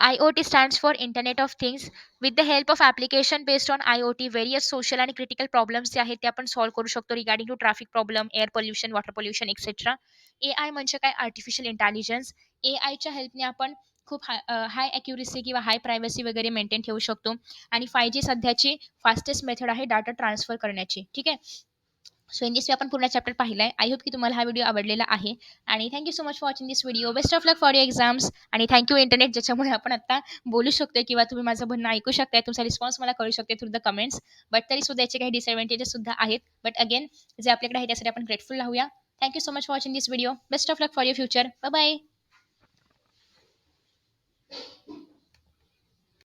IoT stands for internet of things. With the help of application based on IoT various social आणि क्रिटिकल प्रॉब्लेम्स जे आहेत ते आपण सॉल्व्ह करू शकतो regarding to traffic problem, air pollution, water pollution etcetera. AI म्हणजे काय? Artificial intelligence. AIच्या हेल्पने आपण खूप हाय ॲक्युरेसी किंवा हाय प्रायव्हसी वगैरे मेंटेन ठेवू शकतो. आणि 5G सध्याची फास्टेस्ट मेथड आहे डाटा ट्रान्सफर करण्याची. ठीक आहे. सो इन दिस वे आपण पूर्ण चॅप्टर पाहिला आहे. आय होप की तुम्हाला हा व्हिडिओ आवडलेला आहे. आणि thank you so much for watching this video. Best of luck for your exams. आणि थँक्यू इंटरनेट, ज्याच्यामुळे आपण आता बोलू शकतो किंवा तुम्ही माझं म्हणणं ऐकू शकताय. तुमचा रिस्पॉन्स मला कळू शकते थ्रू द कमेंट्स. बट तरी सुद्धा याचे काही डिसएडव्हांटेजेस सुद्धा आहेत. बट अगेन जे आपल्याकडे आहे त्यासाठी आपण ग्रेटफुल राहूया. Thank you so much for watching this video. Best of luck for your future. Bye bye.